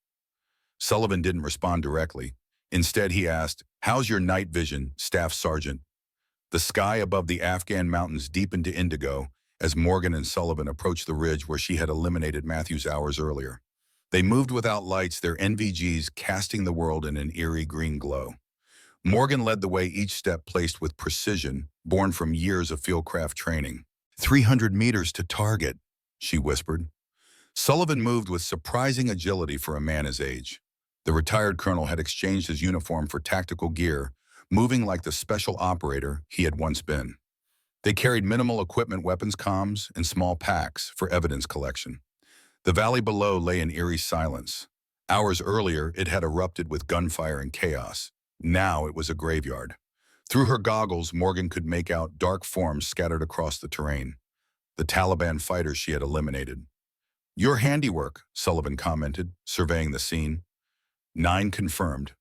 Sullivan didn't respond directly. Instead, he asked, "How's your night vision, Staff Sergeant?" The sky above the Afghan mountains deepened to indigo as Morgan and Sullivan approached the ridge where she had eliminated Matthews hours earlier. They moved without lights, their NVGs casting the world in an eerie green glow. Morgan led the way, each step placed with precision, born from years of fieldcraft training. 300 meters to target," she whispered. Sullivan moved with surprising agility for a man his age. The retired colonel had exchanged his uniform for tactical gear, moving like the special operator he had once been. They carried minimal equipment, weapons, comms, and small packs for evidence collection. The valley below lay in eerie silence. Hours earlier, it had erupted with gunfire and chaos. Now it was a graveyard. Through her goggles, Morgan could make out dark forms scattered across the terrain. The Taliban fighters she had eliminated. "Your handiwork," Sullivan commented, surveying the scene. "9 confirmed."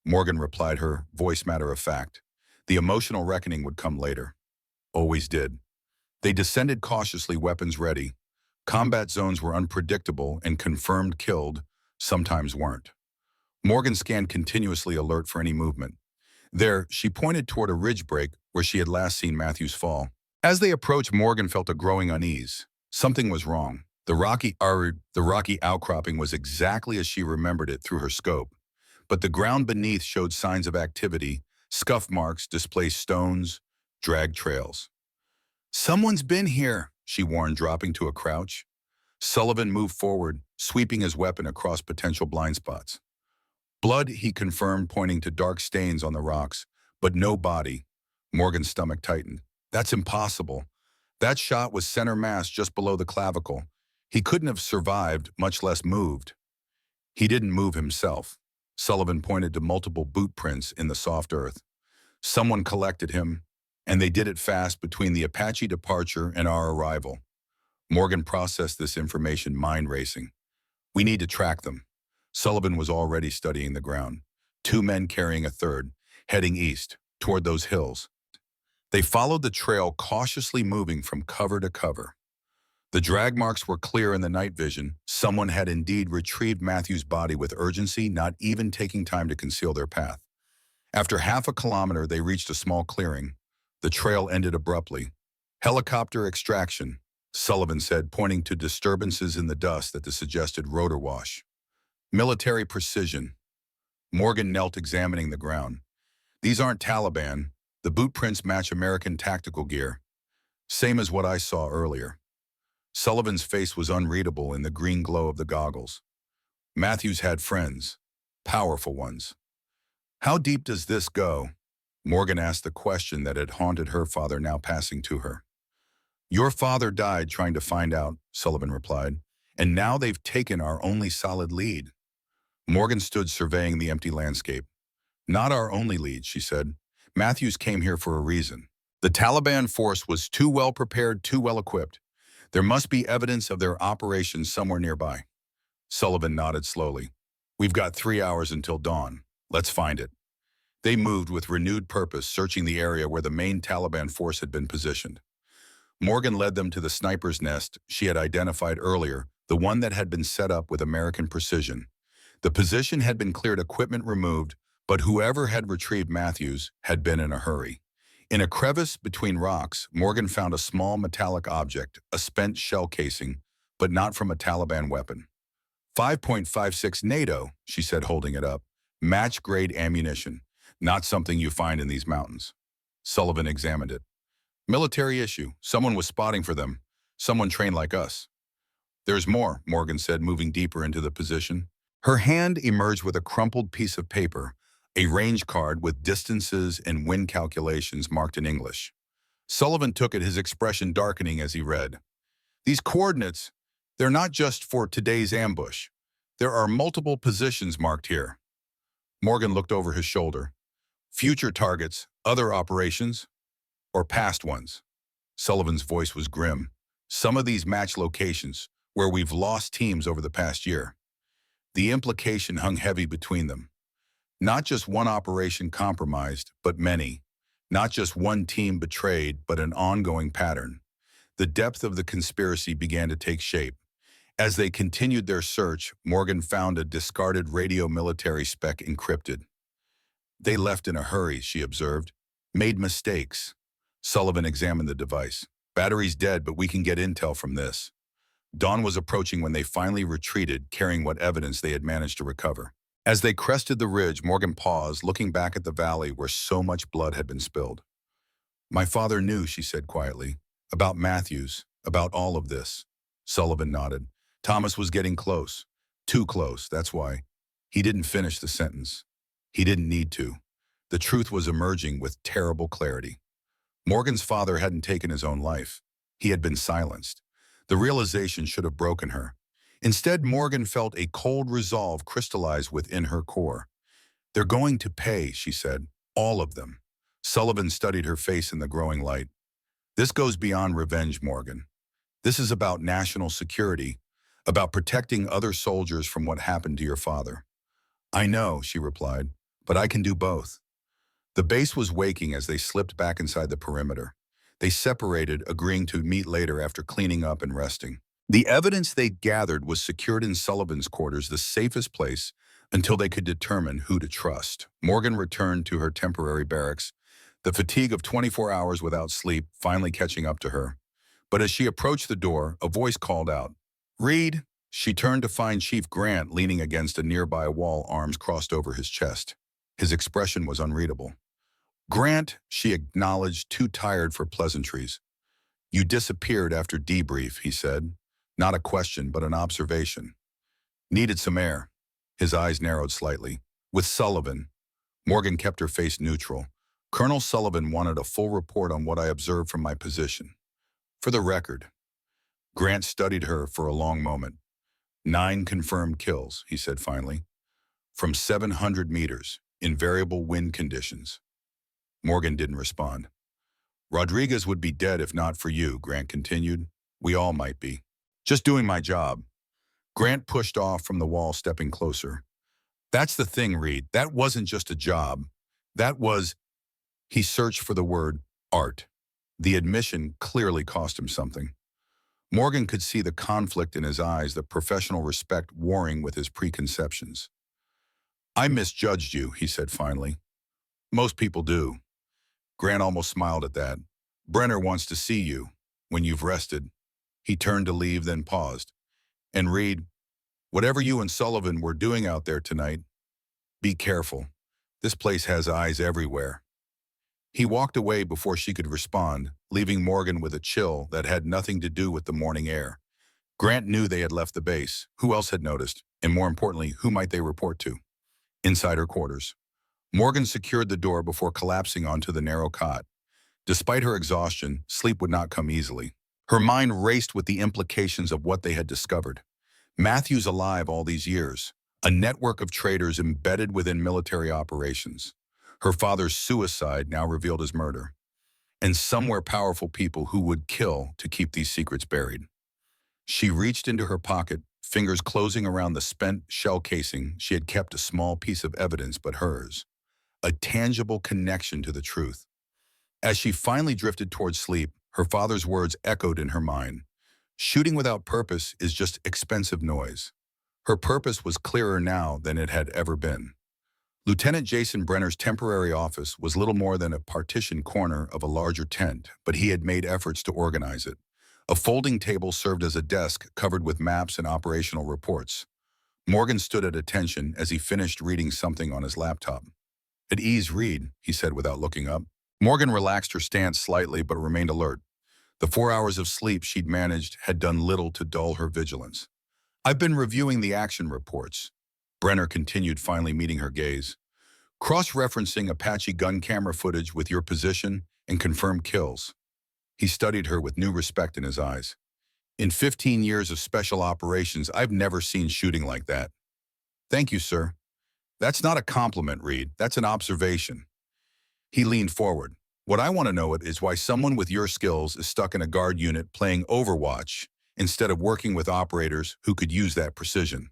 Morgan replied, her voice matter of fact. The emotional reckoning would come later. Always did. They descended cautiously, weapons ready. Combat zones were unpredictable, and confirmed killed sometimes weren't. Morgan scanned continuously, alert for any movement. There, she pointed toward a ridge break where she had last seen Matthews fall. As they approached, Morgan felt a growing unease. Something was wrong. The rocky outcropping was exactly as she remembered it through her scope. But the ground beneath showed signs of activity, scuff marks, displaced stones, dragged trails. "Someone's been here," she warned, dropping to a crouch. Sullivan moved forward, sweeping his weapon across potential blind spots. "Blood," he confirmed, pointing to dark stains on the rocks, "but no body." Morgan's stomach tightened. "That's impossible. That shot was center mass just below the clavicle. He couldn't have survived, much less moved." "He didn't move himself." Sullivan pointed to multiple boot prints in the soft earth. "Someone collected him, and they did it fast between the Apache departure and our arrival." Morgan processed this information, mind racing. "We need to track them." Sullivan was already studying the ground. 2 men carrying a third, heading east, toward those hills. They followed the trail, cautiously moving from cover to cover. The drag marks were clear in the night vision. Someone had indeed retrieved Matthew's body with urgency, not even taking time to conceal their path. After half a kilometer, they reached a small clearing. The trail ended abruptly. Helicopter extraction, Sullivan said, pointing to disturbances in the dust that suggested rotor wash. Military precision. Morgan knelt examining the ground. These aren't Taliban. The boot prints match American tactical gear. Same as what I saw earlier. Sullivan's face was unreadable in the green glow of the goggles. Matthews had friends. Powerful ones. How deep does this go? Morgan asked the question that had haunted her father, now passing to her. Your father died trying to find out, Sullivan replied, and now they've taken our only solid lead. Morgan stood surveying the empty landscape. Not our only lead, she said. Matthews came here for a reason. The Taliban force was too well prepared, too well equipped. There must be evidence of their operations somewhere nearby. Sullivan nodded slowly. We've got 3 hours until dawn. Let's find it. They moved with renewed purpose, searching the area where the main Taliban force had been positioned. Morgan led them to the sniper's nest she had identified earlier, the one that had been set up with American precision. The position had been cleared, equipment removed, but whoever had retrieved Matthews had been in a hurry. In a crevice between rocks, Morgan found a small metallic object, a spent shell casing, but not from a Taliban weapon. 5.56 NATO, she said, holding it up. Match-grade ammunition, not something you find in these mountains. Sullivan examined it. Military issue. Someone was spotting for them. Someone trained like us. There's more, Morgan said, moving deeper into the position. Her hand emerged with a crumpled piece of paper, a range card with distances and wind calculations marked in English. Sullivan took it, his expression darkening as he read. These coordinates, they're not just for today's ambush. There are multiple positions marked here. Morgan looked over his shoulder. Future targets, other operations, or past ones. Sullivan's voice was grim. Some of these match locations where we've lost teams over the past year. The implication hung heavy between them. Not just one operation compromised, but many. Not just one team betrayed, but an ongoing pattern. The depth of the conspiracy began to take shape. As they continued their search, Morgan found a discarded radio military spec encrypted. They left in a hurry, she observed. Made mistakes. Sullivan examined the device. Battery's dead, but we can get intel from this. Dawn was approaching when they finally retreated, carrying what evidence they had managed to recover. As they crested the ridge, Morgan paused, looking back at the valley where so much blood had been spilled. My father knew, she said quietly, about Matthews, about all of this. Sullivan nodded. Thomas was getting close. Too close, that's why. He didn't finish the sentence. He didn't need to. The truth was emerging with terrible clarity. Morgan's father hadn't taken his own life. He had been silenced. The realization should have broken her. Instead, Morgan felt a cold resolve crystallize within her core. They're going to pay, she said. All of them. Sullivan studied her face in the growing light. This goes beyond revenge, Morgan. This is about national security, about protecting other soldiers from what happened to your father. I know, she replied, but I can do both. The base was waking as they slipped back inside the perimeter. They separated, agreeing to meet later after cleaning up and resting. The evidence they gathered was secured in Sullivan's quarters, the safest place until they could determine who to trust. Morgan returned to her temporary barracks, the fatigue of 24 hours without sleep finally catching up to her. But as she approached the door, a voice called out, "Reed!" She turned to find Chief Grant leaning against a nearby wall, arms crossed over his chest. His expression was unreadable. Grant, she acknowledged, too tired for pleasantries. You disappeared after debrief, he said. Not a question, but an observation. Needed some air. His eyes narrowed slightly. With Sullivan. Morgan kept her face neutral. Colonel Sullivan wanted a full report on what I observed from my position. For the record. Grant studied her for a long moment. 9 confirmed kills, he said finally. From 700 meters, in variable wind conditions. Morgan didn't respond. Rodriguez would be dead if not for you, Grant continued. We all might be. Just doing my job. Grant pushed off from the wall, stepping closer. That's the thing, Reed. That wasn't just a job. That was... He searched for the word art. The admission clearly cost him something. Morgan could see the conflict in his eyes, the professional respect warring with his preconceptions. I misjudged you, he said finally. Most people do. Grant almost smiled at that. Brenner wants to see you. When you've rested. He turned to leave, then paused. And Reed, whatever you and Sullivan were doing out there tonight, be careful. This place has eyes everywhere. He walked away before she could respond, leaving Morgan with a chill that had nothing to do with the morning air. Grant knew they had left the base. Who else had noticed? And more importantly, who might they report to? Inside her quarters. Morgan secured the door before collapsing onto the narrow cot. Despite her exhaustion, sleep would not come easily. Her mind raced with the implications of what they had discovered. Matthew's alive all these years, a network of traitors embedded within military operations. Her father's suicide now revealed his murder. And somewhere powerful people who would kill to keep these secrets buried. She reached into her pocket, fingers closing around the spent shell casing. She had kept a small piece of evidence but hers. A tangible connection to the truth. As she finally drifted towards sleep, her father's words echoed in her mind. Shooting without purpose is just expensive noise. Her purpose was clearer now than it had ever been. Lieutenant Jason Brenner's temporary office was little more than a partitioned corner of a larger tent, but he had made efforts to organize it. A folding table served as a desk covered with maps and operational reports. Morgan stood at attention as he finished reading something on his laptop. At ease, read, he said without looking up. Morgan relaxed her stance slightly but remained alert. The 4 hours of sleep she'd managed had done little to dull her vigilance. I've been reviewing the action reports. Brenner continued, finally meeting her gaze. Cross-referencing Apache gun camera footage with your position and confirmed kills. He studied her with new respect in his eyes. In 15 years of special operations, I've never seen shooting like that. Thank you, sir. That's not a compliment, Reed. That's an observation. He leaned forward. What I want to know is why someone with your skills is stuck in a guard unit playing Overwatch instead of working with operators who could use that precision.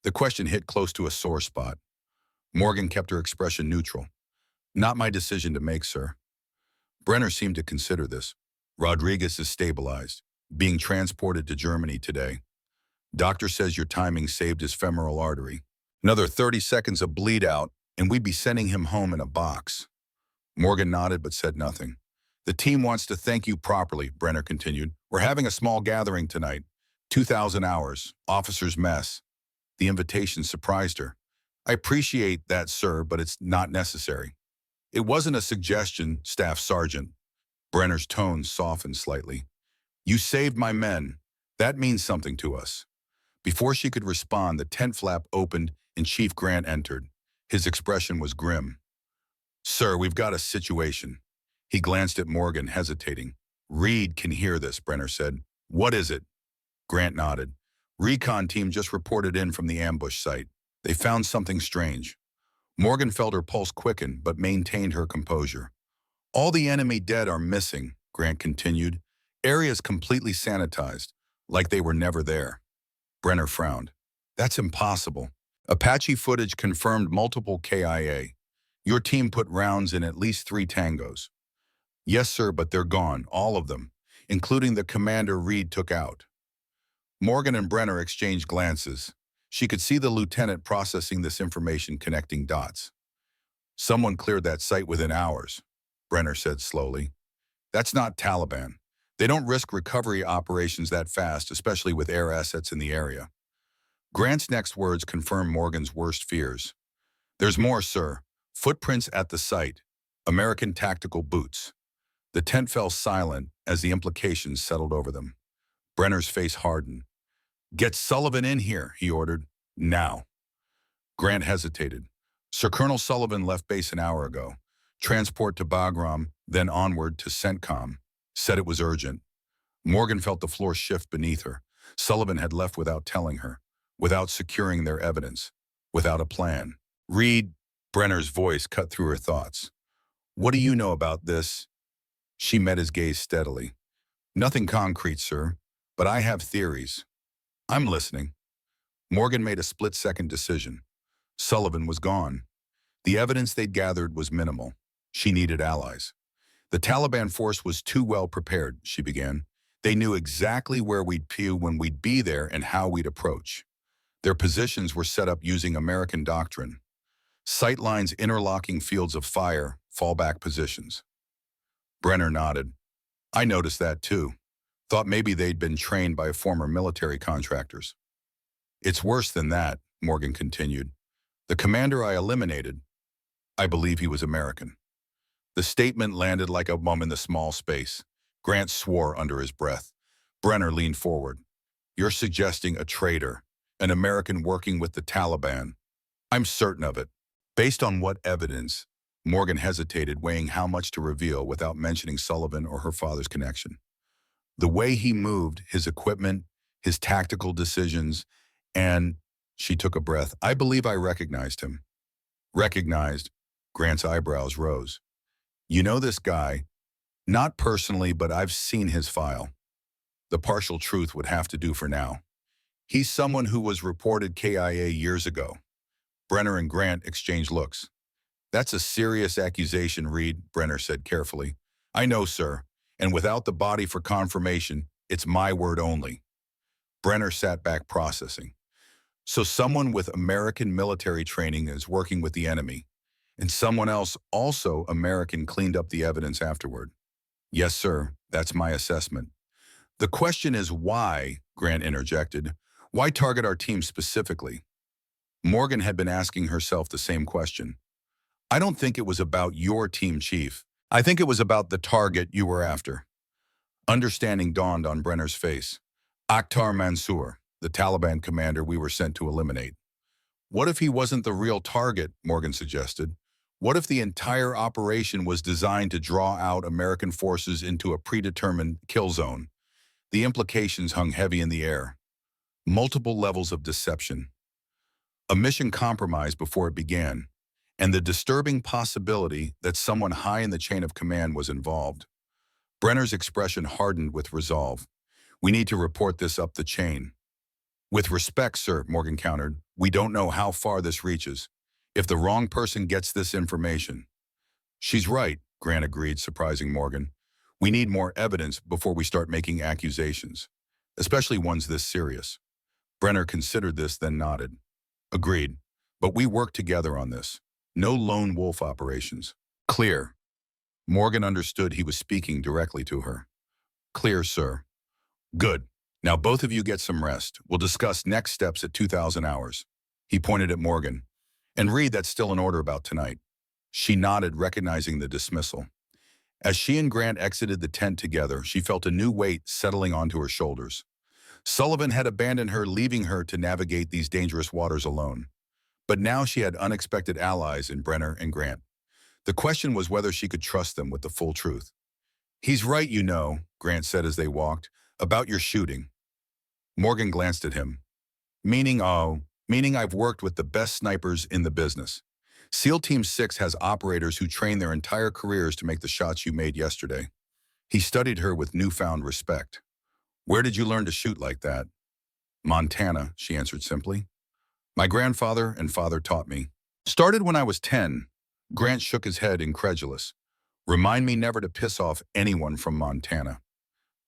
The question hit close to a sore spot. Morgan kept her expression neutral. Not my decision to make, sir. Brenner seemed to consider this. Rodriguez is stabilized, being transported to Germany today. Doctor says your timing saved his femoral artery. Another 30 seconds of bleed out, and we'd be sending him home in a box. Morgan nodded but said nothing. The team wants to thank you properly, Brenner continued. We're having a small gathering tonight. 2,000 hours, officers' mess. The invitation surprised her. I appreciate that, sir, but it's not necessary. It wasn't a suggestion, Staff Sergeant. Brenner's tone softened slightly. You saved my men. That means something to us. Before she could respond, the tent flap opened and Chief Grant entered. His expression was grim. Sir, we've got a situation. He glanced at Morgan, hesitating. Reed can hear this, Brenner said. What is it? Grant nodded. Recon team just reported in from the ambush site. They found something strange. Morgan felt her pulse quicken, but maintained her composure. All the enemy dead are missing, Grant continued. Areas completely sanitized, like they were never there. Brenner frowned. That's impossible. Apache footage confirmed multiple KIA. Your team put rounds in at least 3 tangos. Yes, sir, but they're gone, all of them, including the commander Reed took out. Morgan and Brenner exchanged glances. She could see the lieutenant processing this information, connecting dots. Someone cleared that site within hours, Brenner said slowly. That's not Taliban. They don't risk recovery operations that fast, especially with air assets in the area. Grant's next words confirmed Morgan's worst fears. There's more, sir. Footprints at the site. American tactical boots. The tent fell silent as the implications settled over them. Brenner's face hardened. Get Sullivan in here, he ordered. Now. Grant hesitated. Sir Colonel Sullivan left base an hour ago. Transport to Bagram, then onward to CENTCOM. Said it was urgent. Morgan felt the floor shift beneath her. Sullivan had left without telling her, without securing their evidence, without a plan. Reed, Brenner's voice cut through her thoughts. What do you know about this? She met his gaze steadily. Nothing concrete, sir, but I have theories. I'm listening. Morgan made a split-second decision. Sullivan was gone. The evidence they'd gathered was minimal. She needed allies. The Taliban force was too well prepared, she began. They knew exactly where we'd pew when we'd be there and how we'd approach. Their positions were set up using American doctrine. Sight lines interlocking fields of fire, fallback positions. Brenner nodded. I noticed that too. Thought maybe they'd been trained by former military contractors. It's worse than that, Morgan continued. The commander I eliminated, I believe he was American. The statement landed like a bomb in the small space. Grant swore under his breath. Brenner leaned forward. You're suggesting a traitor, an American working with the Taliban. I'm certain of it. Based on what evidence? Morgan hesitated, weighing how much to reveal without mentioning Sullivan or her father's connection. The way he moved, his equipment, his tactical decisions, and she took a breath. I believe I recognized him. Recognized? Grant's eyebrows rose. You know this guy? Not personally, but I've seen his file. The partial truth would have to do for now. He's someone who was reported KIA years ago. Brenner and Grant exchanged looks. That's a serious accusation, Reed, Brenner said carefully. I know, sir, and without the body for confirmation, it's my word only. Brenner sat back processing. So someone with American military training is working with the enemy, and someone else, also American, cleaned up the evidence afterward. Yes, sir, that's my assessment. The question is why, Grant interjected. Why target our team specifically? Morgan had been asking herself the same question. I don't think it was about your team, Chief. I think it was about the target you were after. Understanding dawned on Brenner's face. Akhtar Mansour, the Taliban commander we were sent to eliminate. What if he wasn't the real target, Morgan suggested? What if the entire operation was designed to draw out American forces into a predetermined kill zone? The implications hung heavy in the air. Multiple levels of deception. A mission compromised before it began, and the disturbing possibility that someone high in the chain of command was involved. Brenner's expression hardened with resolve. We need to report this up the chain. With respect, sir, Morgan countered, we don't know how far this reaches. If the wrong person gets this information. She's right, Grant agreed, surprising Morgan. We need more evidence before we start making accusations, especially ones this serious. Brenner considered this, then nodded. Agreed, but we work together on this. No lone wolf operations. Clear. Morgan understood he was speaking directly to her. Clear, sir. Good. Now both of you get some rest. We'll discuss next steps at 2,000 hours. He pointed at Morgan. And Reed, that's still an order about tonight. She nodded, recognizing the dismissal. As she and Grant exited the tent together, she felt a new weight settling onto her shoulders. Sullivan had abandoned her, leaving her to navigate these dangerous waters alone. But now she had unexpected allies in Brenner and Grant. The question was whether she could trust them with the full truth. He's right, you know, Grant said as they walked, about your shooting. Morgan glanced at him. Meaning I've worked with the best snipers in the business. SEAL Team 6 has operators who train their entire careers to make the shots you made yesterday. He studied her with newfound respect. Where did you learn to shoot like that? Montana, she answered simply. My grandfather and father taught me. Started when I was 10. Grant shook his head, incredulous. Remind me never to piss off anyone from Montana.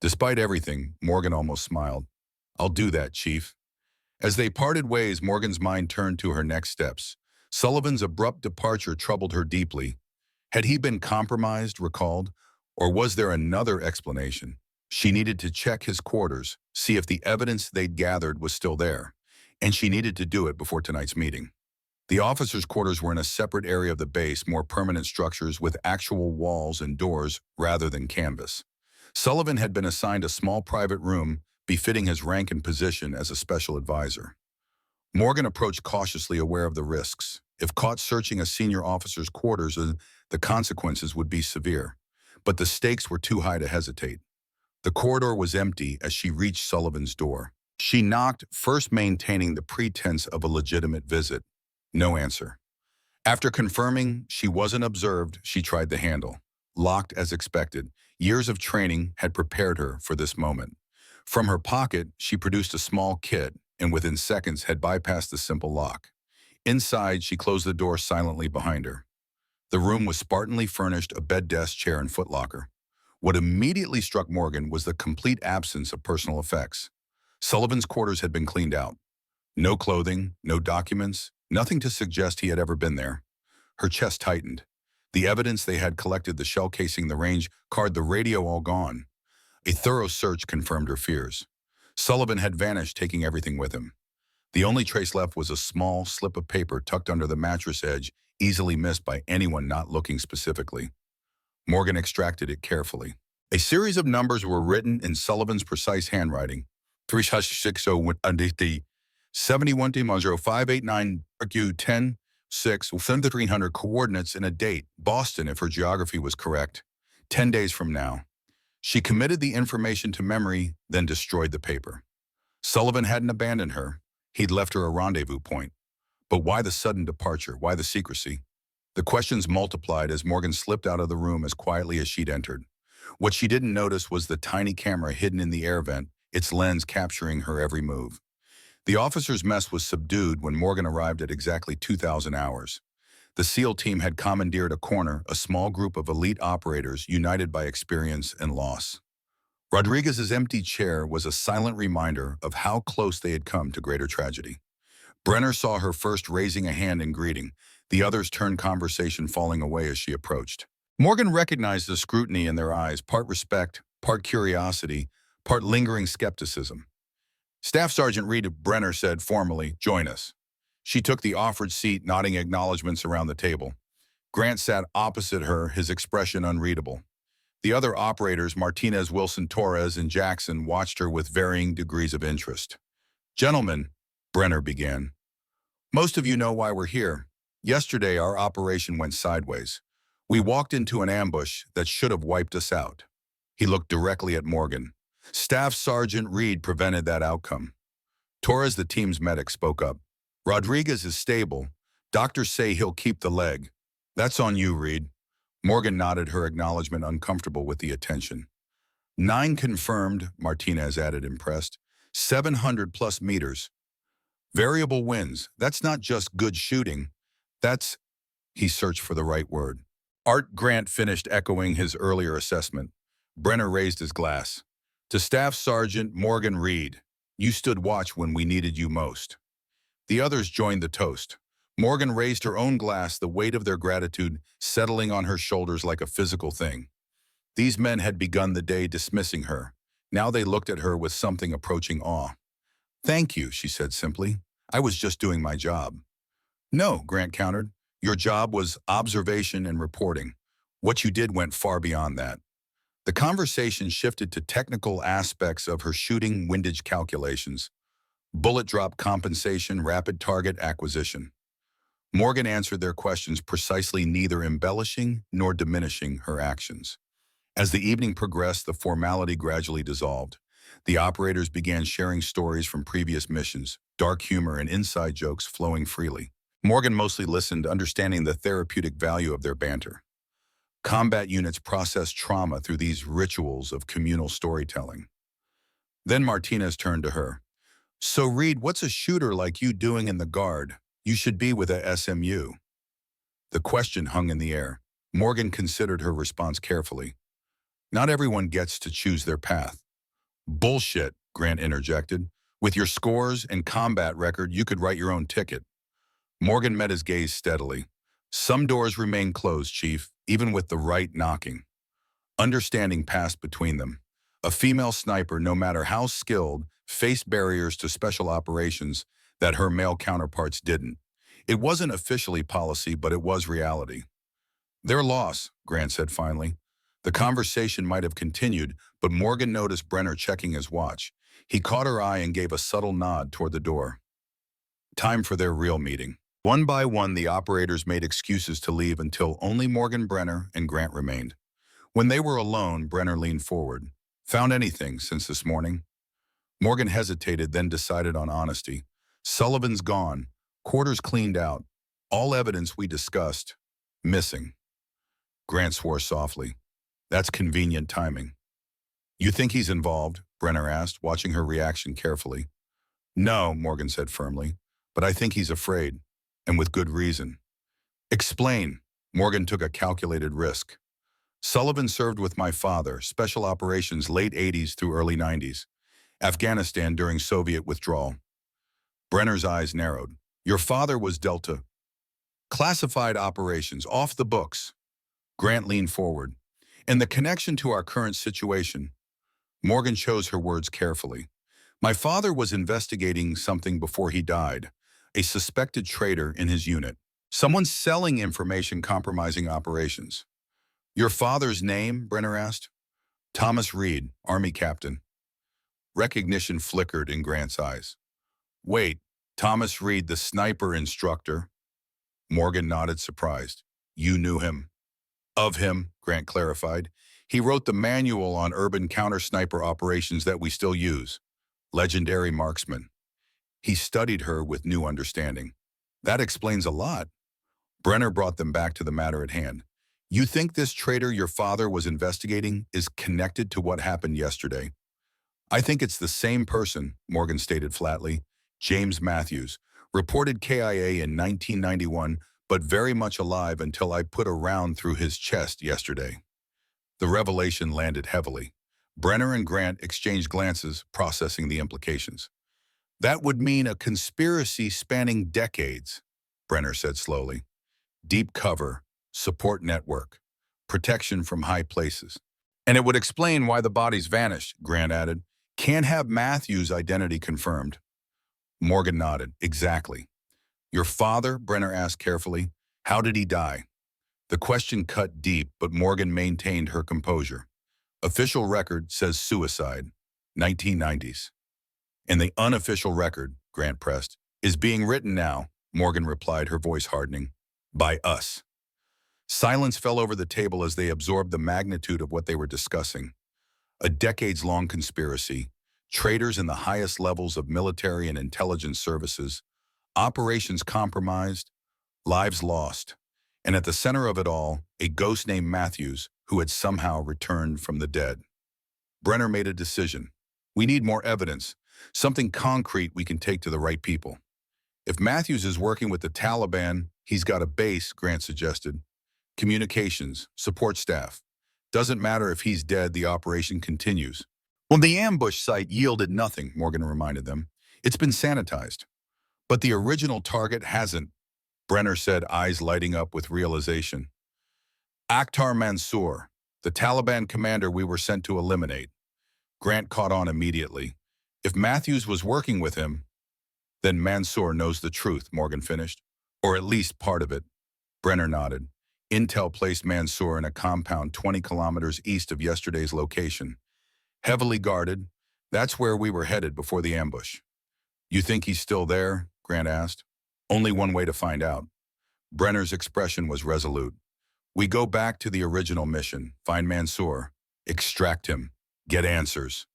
Despite everything, Morgan almost smiled. I'll do that, Chief. As they parted ways, Morgan's mind turned to her next steps. Sullivan's abrupt departure troubled her deeply. Had he been compromised, recalled, or was there another explanation? She needed to check his quarters, see if the evidence they'd gathered was still there, and she needed to do it before tonight's meeting. The officers' quarters were in a separate area of the base, more permanent structures with actual walls and doors rather than canvas. Sullivan had been assigned a small private room befitting his rank and position as a special advisor. Morgan approached cautiously, aware of the risks. If caught searching a senior officer's quarters, the consequences would be severe. But the stakes were too high to hesitate. The corridor was empty as she reached Sullivan's door. She knocked, first maintaining the pretense of a legitimate visit. No answer. After confirming she wasn't observed, she tried the handle. Locked as expected. Years of training had prepared her for this moment. From her pocket, she produced a small kit and within seconds had bypassed the simple lock. Inside, she closed the door silently behind her. The room was spartanly furnished, a bed, desk, chair, and footlocker. What immediately struck Morgan was the complete absence of personal effects. Sullivan's quarters had been cleaned out. No clothing, no documents, nothing to suggest he had ever been there. Her chest tightened. The evidence they had collected, the shell casing, the range card, the radio, all gone. A thorough search confirmed her fears. Sullivan had vanished, taking everything with him. The only trace left was a small slip of paper tucked under the mattress edge, easily missed by anyone not looking specifically. Morgan extracted it carefully. A series of numbers were written in Sullivan's precise handwriting. 360 71 Q 10 6 300 coordinates and a date, Boston if her geography was correct, 10 days from now. She committed the information to memory, then destroyed the paper. Sullivan hadn't abandoned her. He'd left her a rendezvous point. But why the sudden departure? Why the secrecy? The questions multiplied as Morgan slipped out of the room as quietly as she'd entered. What she didn't notice was the tiny camera hidden in the air vent, its lens capturing her every move. The officer's mess was subdued when Morgan arrived at exactly 2,000 hours. The SEAL team had commandeered a corner, a small group of elite operators united by experience and loss. Rodriguez's empty chair was a silent reminder of how close they had come to greater tragedy. Brenner saw her first, raising a hand in greeting. The others turned, conversation falling away as she approached. Morgan recognized the scrutiny in their eyes, part respect, part curiosity, part lingering skepticism. Staff Sergeant Reed, Brenner said formally, "Join us." She took the offered seat, nodding acknowledgments around the table. Grant sat opposite her, his expression unreadable. The other operators, Martinez, Wilson, Torres, and Jackson, watched her with varying degrees of interest. "Gentlemen," Brenner began, "most of you know why we're here. Yesterday, our operation went sideways. We walked into an ambush that should have wiped us out." He looked directly at Morgan. Staff Sergeant Reed prevented that outcome. Torres, the team's medic, spoke up. "Rodriguez is stable. Doctors say he'll keep the leg. That's on you, Reed." Morgan nodded, her acknowledgement uncomfortable with the attention. 9 confirmed, Martinez added, impressed. 700 plus meters. Variable winds. That's not just good shooting. That's... He searched for the right word. Art Grant finished echoing his earlier assessment. Brenner raised his glass. "To Staff Sergeant Morgan Reed, you stood watch when we needed you most." The others joined the toast. Morgan raised her own glass, the weight of their gratitude settling on her shoulders like a physical thing. These men had begun the day dismissing her. Now they looked at her with something approaching awe. "Thank you," she said simply. "I was just doing my job." "No," Grant countered. "Your job was observation and reporting. What you did went far beyond that." The conversation shifted to technical aspects of her shooting, windage calculations, bullet drop compensation, rapid target acquisition. Morgan answered their questions precisely, neither embellishing nor diminishing her actions. As the evening progressed, the formality gradually dissolved. The operators began sharing stories from previous missions, dark humor and inside jokes flowing freely. Morgan mostly listened, understanding the therapeutic value of their banter. Combat units process trauma through these rituals of communal storytelling. Then Martinez turned to her. "So Reed, what's a shooter like you doing in the Guard? You should be with a SMU." The question hung in the air. Morgan considered her response carefully. "Not everyone gets to choose their path." "Bullshit," Grant interjected. "With your scores and combat record, you could write your own ticket." Morgan met his gaze steadily. "Some doors remain closed, Chief, even with the right knocking." Understanding passed between them. A female sniper, no matter how skilled, faced barriers to special operations that her male counterparts didn't. It wasn't officially policy, but it was reality. "Their loss," Grant said finally. The conversation might have continued, but Morgan noticed Brenner checking his watch. He caught her eye and gave a subtle nod toward the door. Time for their real meeting. One by one, the operators made excuses to leave until only Morgan, Brenner, and Grant remained. When they were alone, Brenner leaned forward. "Found anything since this morning?" Morgan hesitated, then decided on honesty. "Sullivan's gone. Quarters cleaned out. All evidence we discussed, missing." Grant swore softly. "That's convenient timing." "You think he's involved?" Brenner asked, watching her reaction carefully. "No," Morgan said firmly, "but I think he's afraid, and with good reason." "Explain." Morgan took a calculated risk. Sullivan served with my father, Special Operations late 80s through early 90s, Afghanistan during Soviet withdrawal. Brenner's eyes narrowed. Your father was Delta. Classified operations, off the books. Grant leaned forward. And the connection to our current situation. Morgan chose her words carefully. My father was investigating something before he died, a suspected traitor in his unit. Someone selling information compromising operations. Your father's name, Brenner asked. Thomas Reed, Army captain. Recognition flickered in Grant's eyes. Wait, Thomas Reed, the sniper instructor? Morgan nodded, surprised. You knew him. Of him, Grant clarified. He wrote the manual on urban counter-sniper operations that we still use. Legendary marksman. He studied her with new understanding. That explains a lot. Brenner brought them back to the matter at hand. You think this traitor your father was investigating is connected to what happened yesterday? I think it's the same person, Morgan stated flatly. James Matthews, reported KIA in 1991, but very much alive until I put a round through his chest yesterday. The revelation landed heavily. Brenner and Grant exchanged glances, processing the implications. That would mean a conspiracy spanning decades, Brenner said slowly. Deep cover, support network, protection from high places. And it would explain why the bodies vanished, Grant added. Can't have Matthews' identity confirmed. Morgan nodded. Exactly. Your father, Brenner asked carefully, how did he die? The question cut deep, but Morgan maintained her composure. Official record says suicide, 1990s. And the unofficial record, Grant pressed, is being written now, Morgan replied, her voice hardening. By us. Silence fell over the table as they absorbed the magnitude of what they were discussing. A decades-long conspiracy, traitors in the highest levels of military and intelligence services, operations compromised, lives lost, and at the center of it all, a ghost named Matthews who had somehow returned from the dead. Brenner made a decision. We need more evidence, something concrete we can take to the right people. If Matthews is working with the Taliban, he's got a base, Grant suggested. Communications, support staff. Doesn't matter if he's dead, the operation continues. Well, the ambush site yielded nothing, Morgan reminded them. It's been sanitized. But the original target hasn't, Brenner said, eyes lighting up with realization. Akhtar Mansour, the Taliban commander we were sent to eliminate. Grant caught on immediately. If Matthews was working with him, then Mansour knows the truth, Morgan finished. Or at least part of it. Brenner nodded. Intel placed Mansour in a compound 20 kilometers east of yesterday's location. Heavily guarded, that's where we were headed before the ambush. You think he's still there? Grant asked. Only one way to find out. Brenner's expression was resolute. We go back to the original mission, find Mansour, extract him, get answers.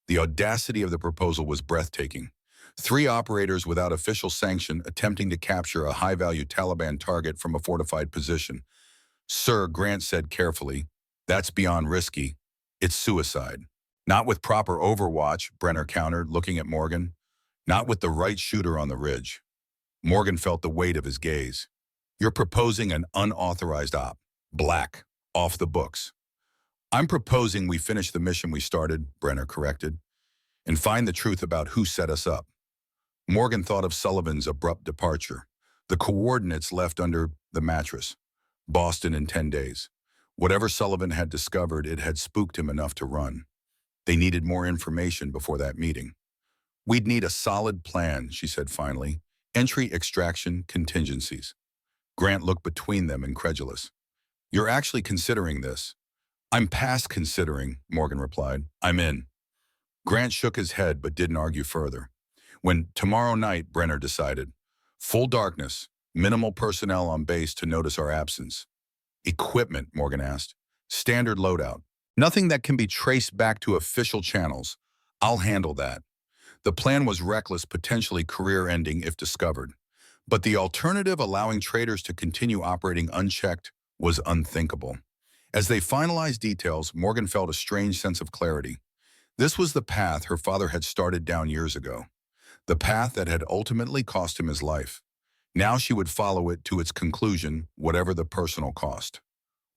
The audacity of the proposal was breathtaking. 3 operators without official sanction attempting to capture a high-value Taliban target from a fortified position. Sir, Grant said carefully, that's beyond risky. It's suicide. Not with proper overwatch, Brenner countered, looking at Morgan. Not with the right shooter on the ridge. Morgan felt the weight of his gaze. You're proposing an unauthorized op. Black. Off the books. I'm proposing we finish the mission we started, Brenner corrected, and find the truth about who set us up. Morgan thought of Sullivan's abrupt departure. The coordinates left under the mattress. Boston in 10 days. Whatever Sullivan had discovered, it had spooked him enough to run. They needed more information before that meeting. We'd need a solid plan, she said finally. Entry, extraction, contingencies. Grant looked between them, incredulous. You're actually considering this? I'm past considering, Morgan replied. I'm in. Grant shook his head but didn't argue further. When tomorrow night, Brenner decided. Full darkness, minimal personnel on base to notice our absence. Equipment, Morgan asked. Standard loadout. Nothing that can be traced back to official channels. I'll handle that. The plan was reckless, potentially career-ending if discovered. But the alternative, allowing traders to continue operating unchecked, was unthinkable. As they finalized details, Morgan felt a strange sense of clarity. This was the path her father had started down years ago. The path that had ultimately cost him his life. Now she would follow it to its conclusion, whatever the personal cost.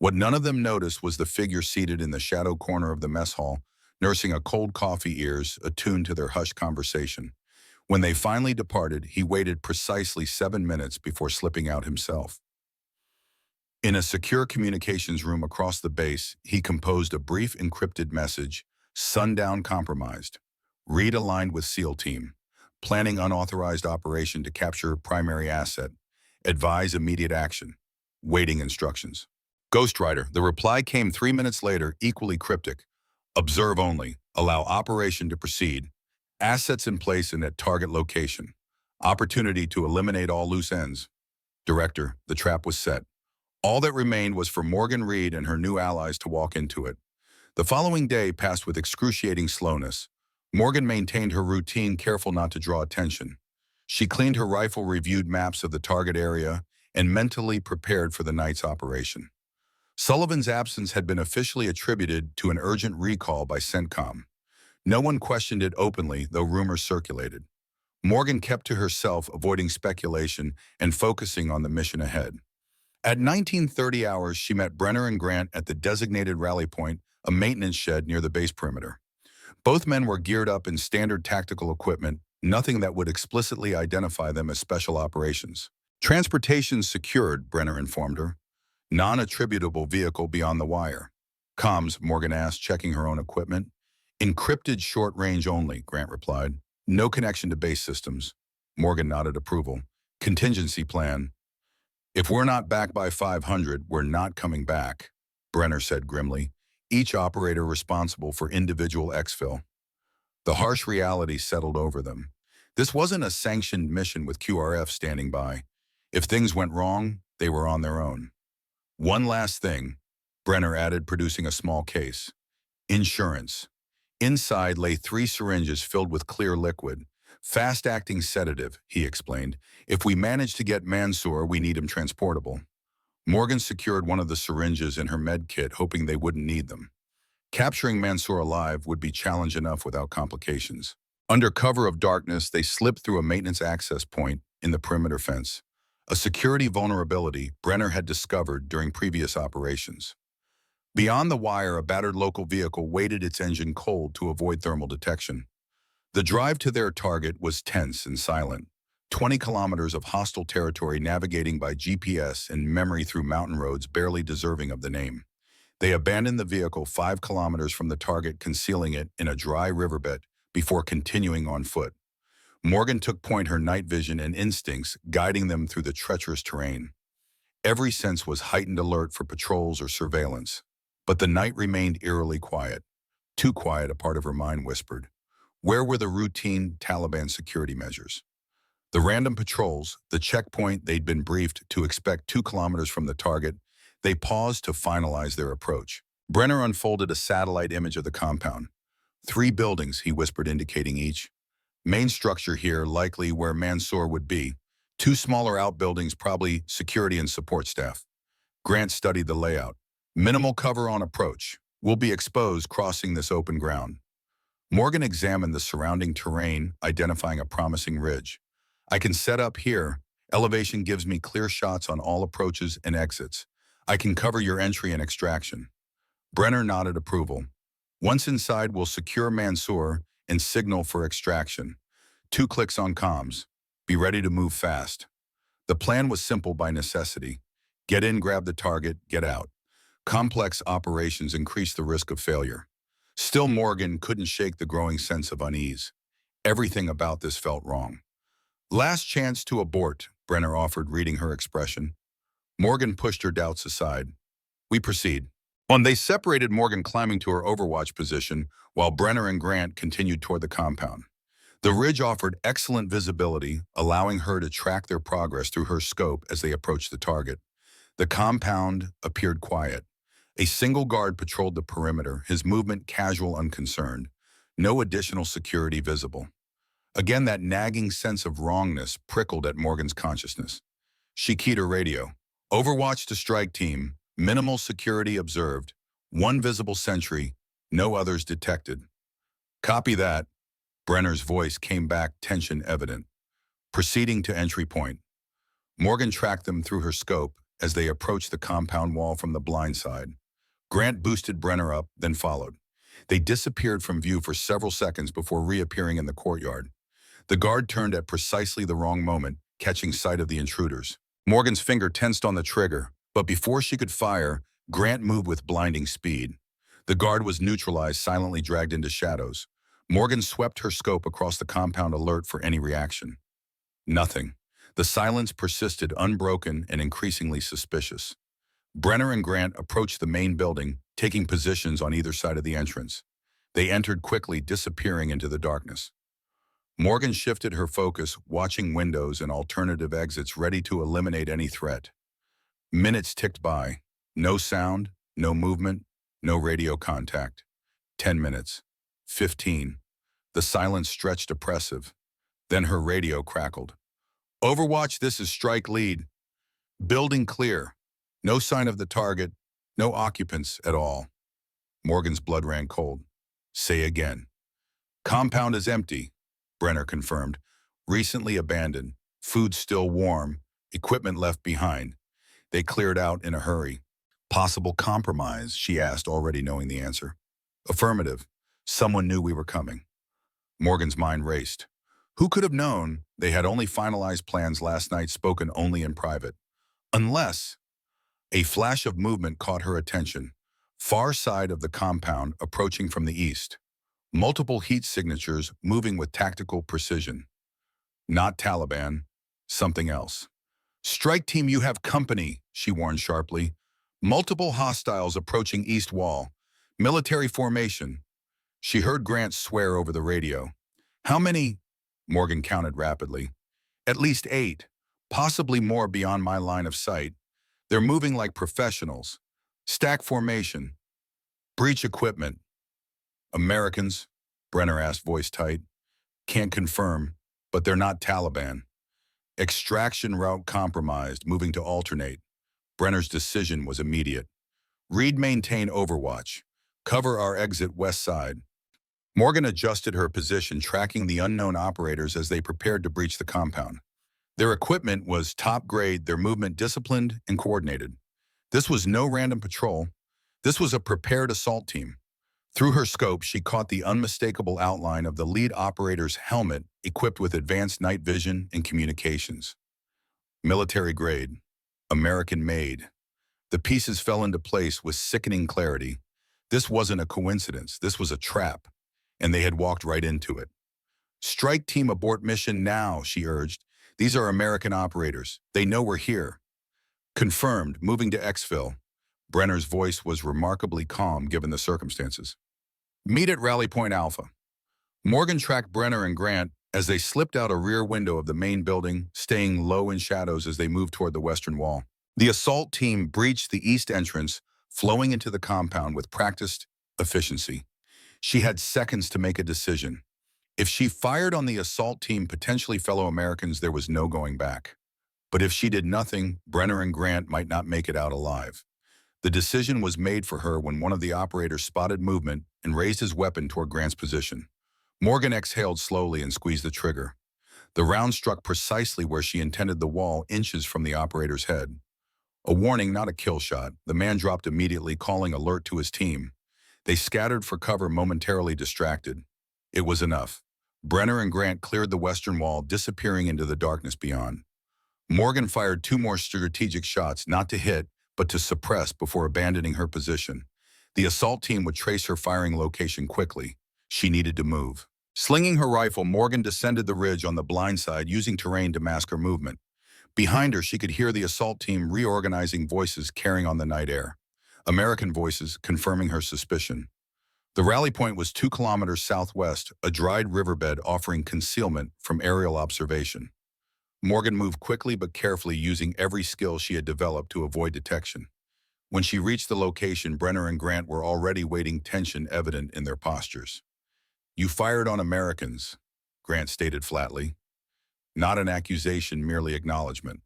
What none of them noticed was the figure seated in the shadow corner of the mess hall, nursing a cold coffee ears attuned to their hushed conversation. When they finally departed, he waited precisely 7 minutes before slipping out himself. In a secure communications room across the base, he composed a brief encrypted message: sundown compromised. Read aligned with SEAL team. Planning unauthorized operation to capture primary asset. Advise immediate action. Waiting instructions. Ghostwriter, the reply came 3 minutes later, equally cryptic. Observe only. Allow operation to proceed. Assets in place and at target location. Opportunity to eliminate all loose ends. Director, the trap was set. All that remained was for Morgan Reed and her new allies to walk into it. The following day passed with excruciating slowness. Morgan maintained her routine, careful not to draw attention. She cleaned her rifle, reviewed maps of the target area, and mentally prepared for the night's operation. Sullivan's absence had been officially attributed to an urgent recall by CENTCOM. No one questioned it openly, though rumors circulated. Morgan kept to herself, avoiding speculation and focusing on the mission ahead. At 19:30 hours, she met Brenner and Grant at the designated rally point, a maintenance shed near the base perimeter. Both men were geared up in standard tactical equipment, nothing that would explicitly identify them as special operations. Transportation secured, Brenner informed her. Non-attributable vehicle beyond the wire. Comms, Morgan asked, checking her own equipment. Encrypted short range only, Grant replied. No connection to base systems. Morgan nodded approval. Contingency plan. If we're not back by 500, we're not coming back, Brenner said grimly, each operator responsible for individual exfil. The harsh reality settled over them. This wasn't a sanctioned mission with QRF standing by. If things went wrong, they were on their own. One last thing, Brenner added, producing a small case. Insurance. Inside lay 3 syringes filled with clear liquid. Fast-acting sedative, he explained. If we manage to get Mansour, we need him transportable. Morgan secured one of the syringes in her med kit, hoping they wouldn't need them. Capturing Mansour alive would be challenge enough without complications. Under cover of darkness, they slipped through a maintenance access point in the perimeter fence, a security vulnerability Brenner had discovered during previous operations. Beyond the wire, a battered local vehicle waited, its engine cold to avoid thermal detection. The drive to their target was tense and silent. 20 kilometers of hostile territory, navigating by GPS and memory through mountain roads barely deserving of the name. They abandoned the vehicle 5 kilometers from the target, concealing it in a dry riverbed before continuing on foot. Morgan took point, her night vision and instincts guiding them through the treacherous terrain. Every sense was heightened alert for patrols or surveillance. But the night remained eerily quiet. Too quiet, a part of her mind whispered. Where were the routine Taliban security measures? The random patrols, the checkpoint they'd been briefed to expect 2 kilometers from the target. They paused to finalize their approach. Brenner unfolded a satellite image of the compound. 3 buildings, he whispered, indicating each. Main structure here, likely where Mansour would be. 2 smaller outbuildings, probably security and support staff. Grant studied the layout. Minimal cover on approach. We'll be exposed crossing this open ground. Morgan examined the surrounding terrain, identifying a promising ridge. I can set up here. Elevation gives me clear shots on all approaches and exits. I can cover your entry and extraction. Brenner nodded approval. Once inside, we'll secure Mansour and signal for extraction. 2 clicks on comms. Be ready to move fast. The plan was simple by necessity. Get in, grab the target, get out. Complex operations increase the risk of failure. Still, Morgan couldn't shake the growing sense of unease. Everything about this felt wrong. Last chance to abort, Brenner offered, reading her expression. Morgan pushed her doubts aside. We proceed. They separated, Morgan climbing to her overwatch position, while Brenner and Grant continued toward the compound. The ridge offered excellent visibility, allowing her to track their progress through her scope as they approached the target. The compound appeared quiet. A single guard patrolled the perimeter, his movement casual, unconcerned. No additional security visible. Again, that nagging sense of wrongness prickled at Morgan's consciousness. She keyed her radio. Overwatch to strike team. Minimal security observed. 1 visible sentry. No others detected. Copy that. Brenner's voice came back, tension evident. Proceeding to entry point. Morgan tracked them through her scope, as they approached the compound wall from the blind side. Grant boosted Brenner up, then followed. They disappeared from view for several seconds before reappearing in the courtyard. The guard turned at precisely the wrong moment, catching sight of the intruders. Morgan's finger tensed on the trigger, but before she could fire, Grant moved with blinding speed. The guard was neutralized, silently dragged into shadows. Morgan swept her scope across the compound, alert for any reaction. Nothing. The silence persisted, unbroken and increasingly suspicious. Brenner and Grant approached the main building, taking positions on either side of the entrance. They entered quickly, disappearing into the darkness. Morgan shifted her focus, watching windows and alternative exits, ready to eliminate any threat. Minutes ticked by. No sound, no movement, no radio contact. 10 minutes. 15. The silence stretched oppressive. Then her radio crackled. "Overwatch, this is strike lead. Building clear. No sign of the target. No occupants at all." Morgan's blood ran cold. "Say again." "Compound is empty," Brenner confirmed. "Recently abandoned. Food still warm. Equipment left behind. They cleared out in a hurry." "Possible compromise?" she asked, already knowing the answer. "Affirmative. Someone knew we were coming." Morgan's mind raced. Who could have known? They had only finalized plans last night, spoken only in private. Unless a flash of movement caught her attention. Far side of the compound, approaching from the east. Multiple heat signatures moving with tactical precision. Not Taliban, something else. "Strike team, you have company," she warned sharply. "Multiple hostiles approaching east wall. Military formation." She heard Grant swear over the radio. "How many?" Morgan counted rapidly. "At least 8, possibly more beyond my line of sight. They're moving like professionals. Stack formation. Breach equipment." "Americans?" Brenner asked, voice tight. "Can't confirm, but they're not Taliban." "Extraction route compromised, moving to alternate." Brenner's decision was immediate. "Reed, maintain overwatch. Cover our exit west side." Morgan adjusted her position, tracking the unknown operators as they prepared to breach the compound. Their equipment was top grade, their movement disciplined and coordinated. This was no random patrol. This was a prepared assault team. Through her scope, she caught the unmistakable outline of the lead operator's helmet, equipped with advanced night vision and communications. Military grade. American made. The pieces fell into place with sickening clarity. This wasn't a coincidence. This was a trap. And they had walked right into it. "Strike team, abort mission now," she urged. "These are American operators. They know we're here." "Confirmed, moving to exfil." Brenner's voice was remarkably calm given the circumstances. "Meet at Rally Point Alpha." Morgan tracked Brenner and Grant as they slipped out a rear window of the main building, staying low in shadows as they moved toward the western wall. The assault team breached the east entrance, flowing into the compound with practiced efficiency. She had seconds to make a decision. If she fired on the assault team, potentially fellow Americans, there was no going back. But if she did nothing, Brenner and Grant might not make it out alive. The decision was made for her when one of the operators spotted movement and raised his weapon toward Grant's position. Morgan exhaled slowly and squeezed the trigger. The round struck precisely where she intended, the wall, inches from the operator's head. A warning, not a kill shot. The man dropped immediately, calling alert to his team. They scattered for cover, momentarily distracted. It was enough. Brenner and Grant cleared the western wall, disappearing into the darkness beyond. Morgan fired 2 more strategic shots, not to hit, but to suppress, before abandoning her position. The assault team would trace her firing location quickly. She needed to move. Slinging her rifle, Morgan descended the ridge on the blind side, using terrain to mask her movement. Behind her, she could hear the assault team reorganizing, voices carrying on the night air. American voices, confirming her suspicion. The rally point was 2 kilometers southwest, a dried riverbed offering concealment from aerial observation. Morgan moved quickly but carefully, using every skill she had developed to avoid detection. When she reached the location, Brenner and Grant were already waiting, tension evident in their postures. "You fired on Americans," Grant stated flatly. "Not an accusation, merely acknowledgement."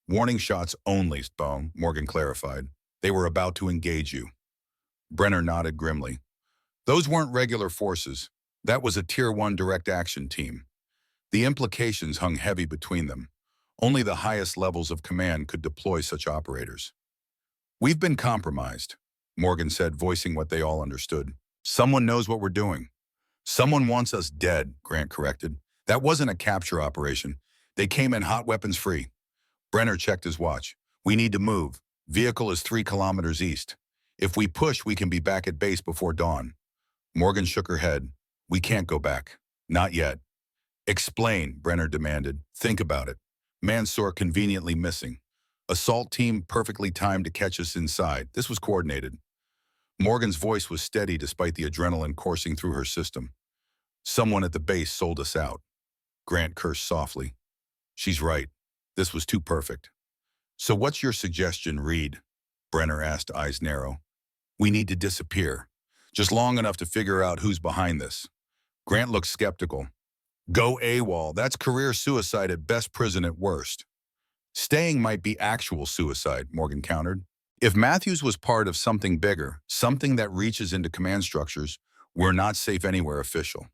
"Warning shots only, Bo," Morgan clarified. "They were about to engage you." Brenner nodded grimly. "Those weren't regular forces. That was a Tier 1 direct action team." The implications hung heavy between them. Only the highest levels of command could deploy such operators. We've been compromised, Morgan said, voicing what they all understood. Someone knows what we're doing. Someone wants us dead, Grant corrected. That wasn't a capture operation. They came in hot weapons free. Brenner checked his watch. We need to move. Vehicle is 3 kilometers east. If we push, we can be back at base before dawn. Morgan shook her head. We can't go back. Not yet. Explain, Brenner demanded. Think about it. Mansour conveniently missing. Assault team perfectly timed to catch us inside. This was coordinated. Morgan's voice was steady despite the adrenaline coursing through her system. Someone at the base sold us out. Grant cursed softly. She's right. This was too perfect. So what's your suggestion, Reed? Brenner asked, eyes narrow. We need to disappear. Just long enough to figure out who's behind this. Grant looked skeptical. Go AWOL. That's career suicide at best, prison at worst. Staying might be actual suicide, Morgan countered. If Matthews was part of something bigger, something that reaches into command structures, we're not safe anywhere official.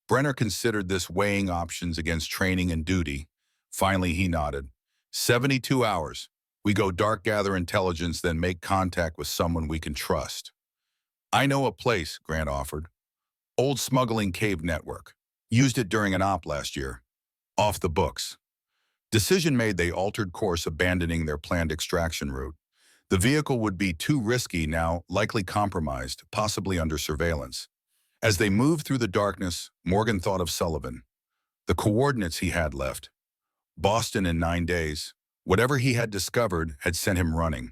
Brenner considered this, weighing options against training and duty. Finally, he nodded. 72 hours. We go dark, gather intelligence, then make contact with someone we can trust. I know a place, Grant offered. Old smuggling cave network. Used it during an op last year. Off the books. Decision made, they altered course, abandoning their planned extraction route. The vehicle would be too risky now, likely compromised, possibly under surveillance. As they moved through the darkness, Morgan thought of Sullivan. The coordinates he had left. Boston in 9 days. Whatever he had discovered had sent him running.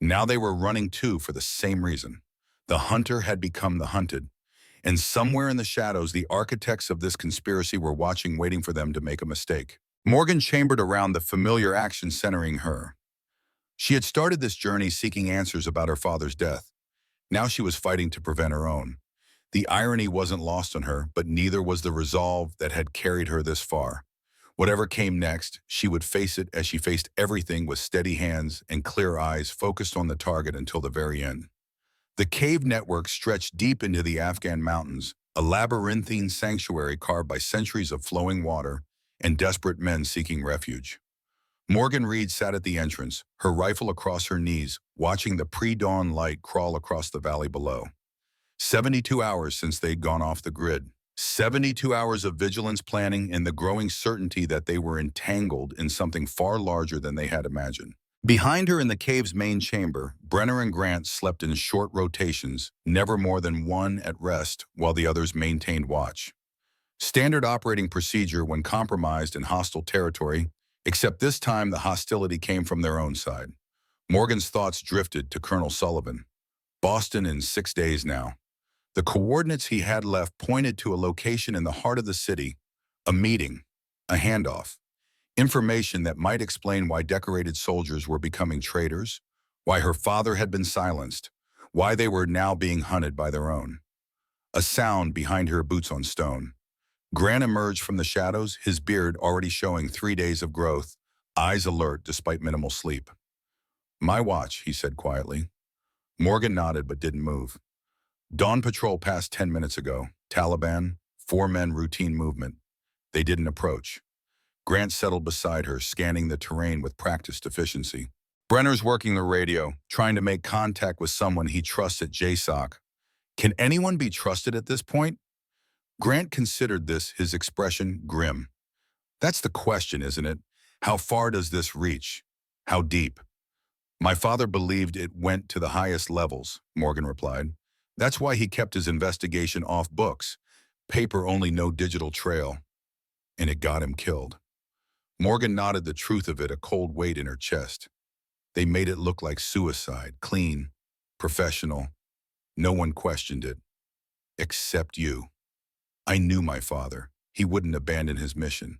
Now they were running too, for the same reason. The hunter had become the hunted. And somewhere in the shadows, the architects of this conspiracy were watching, waiting for them to make a mistake. Morgan chambered around the familiar action centering her. She had started this journey seeking answers about her father's death. Now she was fighting to prevent her own. The irony wasn't lost on her, but neither was the resolve that had carried her this far. Whatever came next, she would face it as she faced everything, with steady hands and clear eyes focused on the target until the very end. The cave network stretched deep into the Afghan mountains, a labyrinthine sanctuary carved by centuries of flowing water and desperate men seeking refuge. Morgan Reed sat at the entrance, her rifle across her knees, watching the pre-dawn light crawl across the valley below. 72 hours since they'd gone off the grid. 72 hours of vigilance, planning, and the growing certainty that they were entangled in something far larger than they had imagined. Behind her in the cave's main chamber, Brenner and Grant slept in short rotations, never more than one at rest while the others maintained watch. Standard operating procedure when compromised in hostile territory, except this time the hostility came from their own side. Morgan's thoughts drifted to Colonel Sullivan. Boston in 6 days now. The coordinates he had left pointed to a location in the heart of the city, a meeting, a handoff. Information that might explain why decorated soldiers were becoming traitors, why her father had been silenced, why they were now being hunted by their own. A sound behind her, boots on stone. Grant emerged from the shadows, his beard already showing 3 days of growth, eyes alert despite minimal sleep. My watch, he said quietly. Morgan nodded but didn't move. Dawn patrol passed 10 minutes ago. Taliban, 4 men, routine movement. They didn't approach. Grant settled beside her, scanning the terrain with practiced efficiency. Brenner's working the radio, trying to make contact with someone he trusts at JSOC. Can anyone be trusted at this point? Grant considered this, his expression grim. That's the question, isn't it? How far does this reach? How deep? My father believed it went to the highest levels, Morgan replied. That's why he kept his investigation off books. Paper only, no digital trail. And it got him killed. Morgan nodded, the truth of it a cold weight in her chest. They made it look like suicide, clean, professional. No one questioned it. Except you. I knew my father. He wouldn't abandon his mission.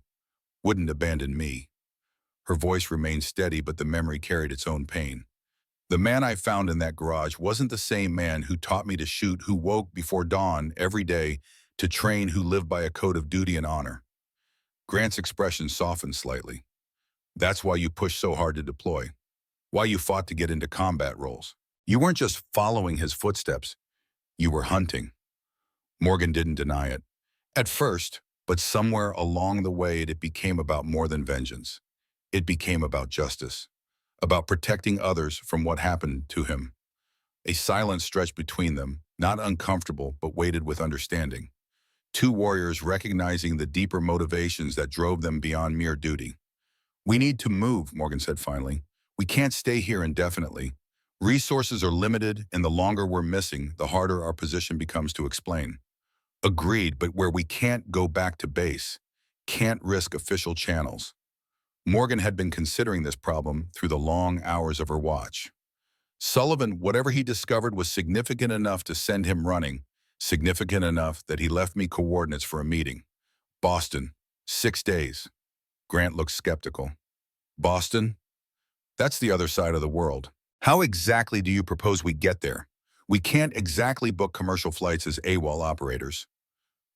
Wouldn't abandon me. Her voice remained steady, but the memory carried its own pain. The man I found in that garage wasn't the same man who taught me to shoot, who woke before dawn every day to train, who lived by a code of duty and honor. Grant's expression softened slightly. That's why you pushed so hard to deploy. Why you fought to get into combat roles. You weren't just following his footsteps. You were hunting. Morgan didn't deny it. At first, but somewhere along the way it became about more than vengeance. It became about justice, about protecting others from what happened to him. A silence stretched between them, not uncomfortable but weighted with understanding. Two warriors recognizing the deeper motivations that drove them beyond mere duty. "We need to move," Morgan said finally. "We can't stay here indefinitely. Resources are limited, and the longer we're missing, the harder our position becomes to explain." "Agreed, but where we can't go back to base, can't risk official channels." Morgan had been considering this problem through the long hours of her watch. Sullivan, whatever he discovered was significant enough to send him running, significant enough that he left me coordinates for a meeting. Boston, 6 days. Grant looked skeptical. Boston? That's the other side of the world. How exactly do you propose we get there? We can't exactly book commercial flights as AWOL operators.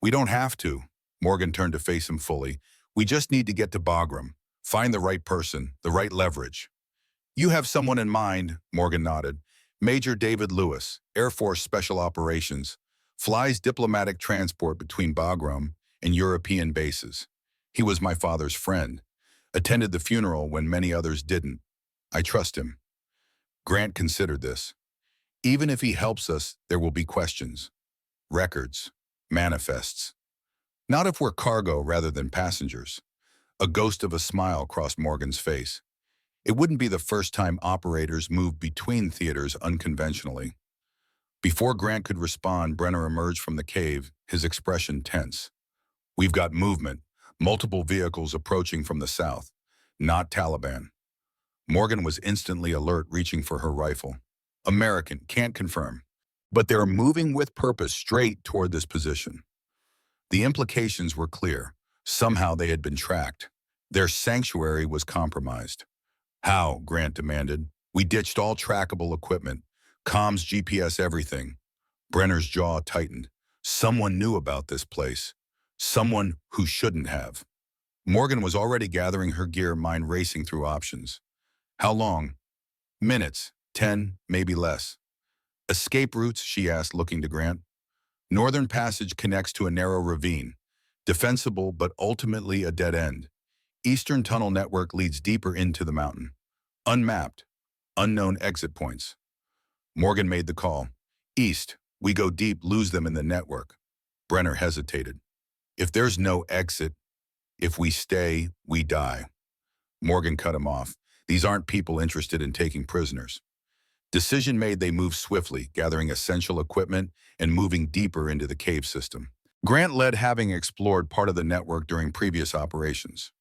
We don't have to. Morgan turned to face him fully. We just need to get to Bagram. Find the right person, the right leverage. You have someone in mind, Morgan nodded. Major David Lewis, Air Force Special Operations, flies diplomatic transport between Bagram and European bases. He was my father's friend, attended the funeral when many others didn't. I trust him. Grant considered this. Even if he helps us, there will be questions. Records. Manifests. Not if we're cargo rather than passengers. A ghost of a smile crossed Morgan's face. It wouldn't be the first time operators moved between theaters unconventionally. Before Grant could respond, Brenner emerged from the cave, his expression tense. We've got movement, multiple vehicles approaching from the south. Not Taliban. Morgan was instantly alert, reaching for her rifle. American, can't confirm. But they're moving with purpose straight toward this position. The implications were clear. Somehow they had been tracked. Their sanctuary was compromised. How? Grant demanded. We ditched all trackable equipment. Comms, GPS, everything. Brenner's jaw tightened. Someone knew about this place. Someone who shouldn't have. Morgan was already gathering her gear, mind racing through options. How long? Minutes. 10, maybe less. Escape routes, she asked, looking to Grant. Northern Passage connects to a narrow ravine. Defensible, but ultimately a dead end. Eastern Tunnel network leads deeper into the mountain. Unmapped. Unknown exit points. Morgan made the call. East. We go deep, lose them in the network. Brenner hesitated. If there's no exit, if we stay, we die. Morgan cut him off. These aren't people interested in taking prisoners. Decision made, they moved swiftly, gathering essential equipment and moving deeper into the cave system. Grant led, having explored part of the network during previous operations.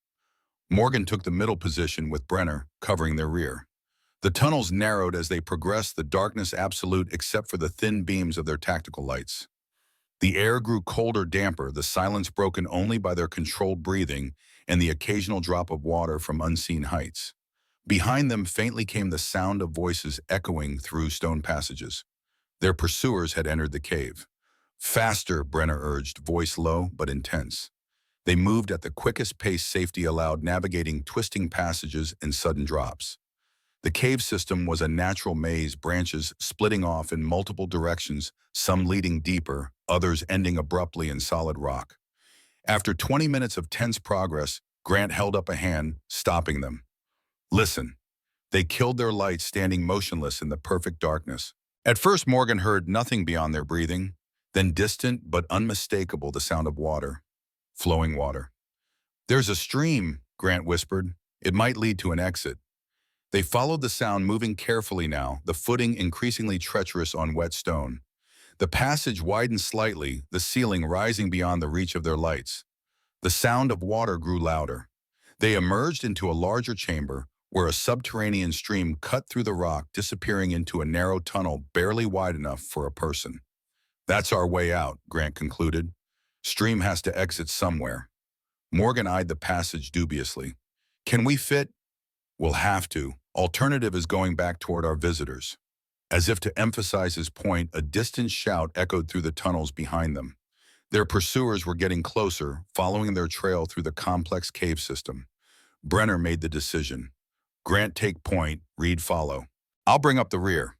Morgan took the middle position with Brenner covering their rear. The tunnels narrowed as they progressed, the darkness absolute except for the thin beams of their tactical lights. The air grew colder, damper, the silence broken only by their controlled breathing and the occasional drop of water from unseen heights. Behind them faintly came the sound of voices echoing through stone passages. Their pursuers had entered the cave. Faster, Brenner urged, voice low but intense. They moved at the quickest pace safety allowed, navigating twisting passages and sudden drops. The cave system was a natural maze, branches splitting off in multiple directions, some leading deeper, others ending abruptly in solid rock. After 20 minutes of tense progress, Grant held up a hand, stopping them. Listen. They killed their lights, standing motionless in the perfect darkness. At first, Morgan heard nothing beyond their breathing, then distant but unmistakable the sound of water. Flowing water. There's a stream, Grant whispered. It might lead to an exit. They followed the sound, moving carefully now, the footing increasingly treacherous on wet stone. The passage widened slightly, the ceiling rising beyond the reach of their lights. The sound of water grew louder. They emerged into a larger chamber, where a subterranean stream cut through the rock, disappearing into a narrow tunnel barely wide enough for a person. That's our way out, Grant concluded. Stream has to exit somewhere. Morgan eyed the passage dubiously. Can we fit? We'll have to. Alternative is going back toward our visitors. As if to emphasize his point, a distant shout echoed through the tunnels behind them. Their pursuers were getting closer, following their trail through the complex cave system. Brenner made the decision. Grant take point, Reed follow. I'll bring up the rear.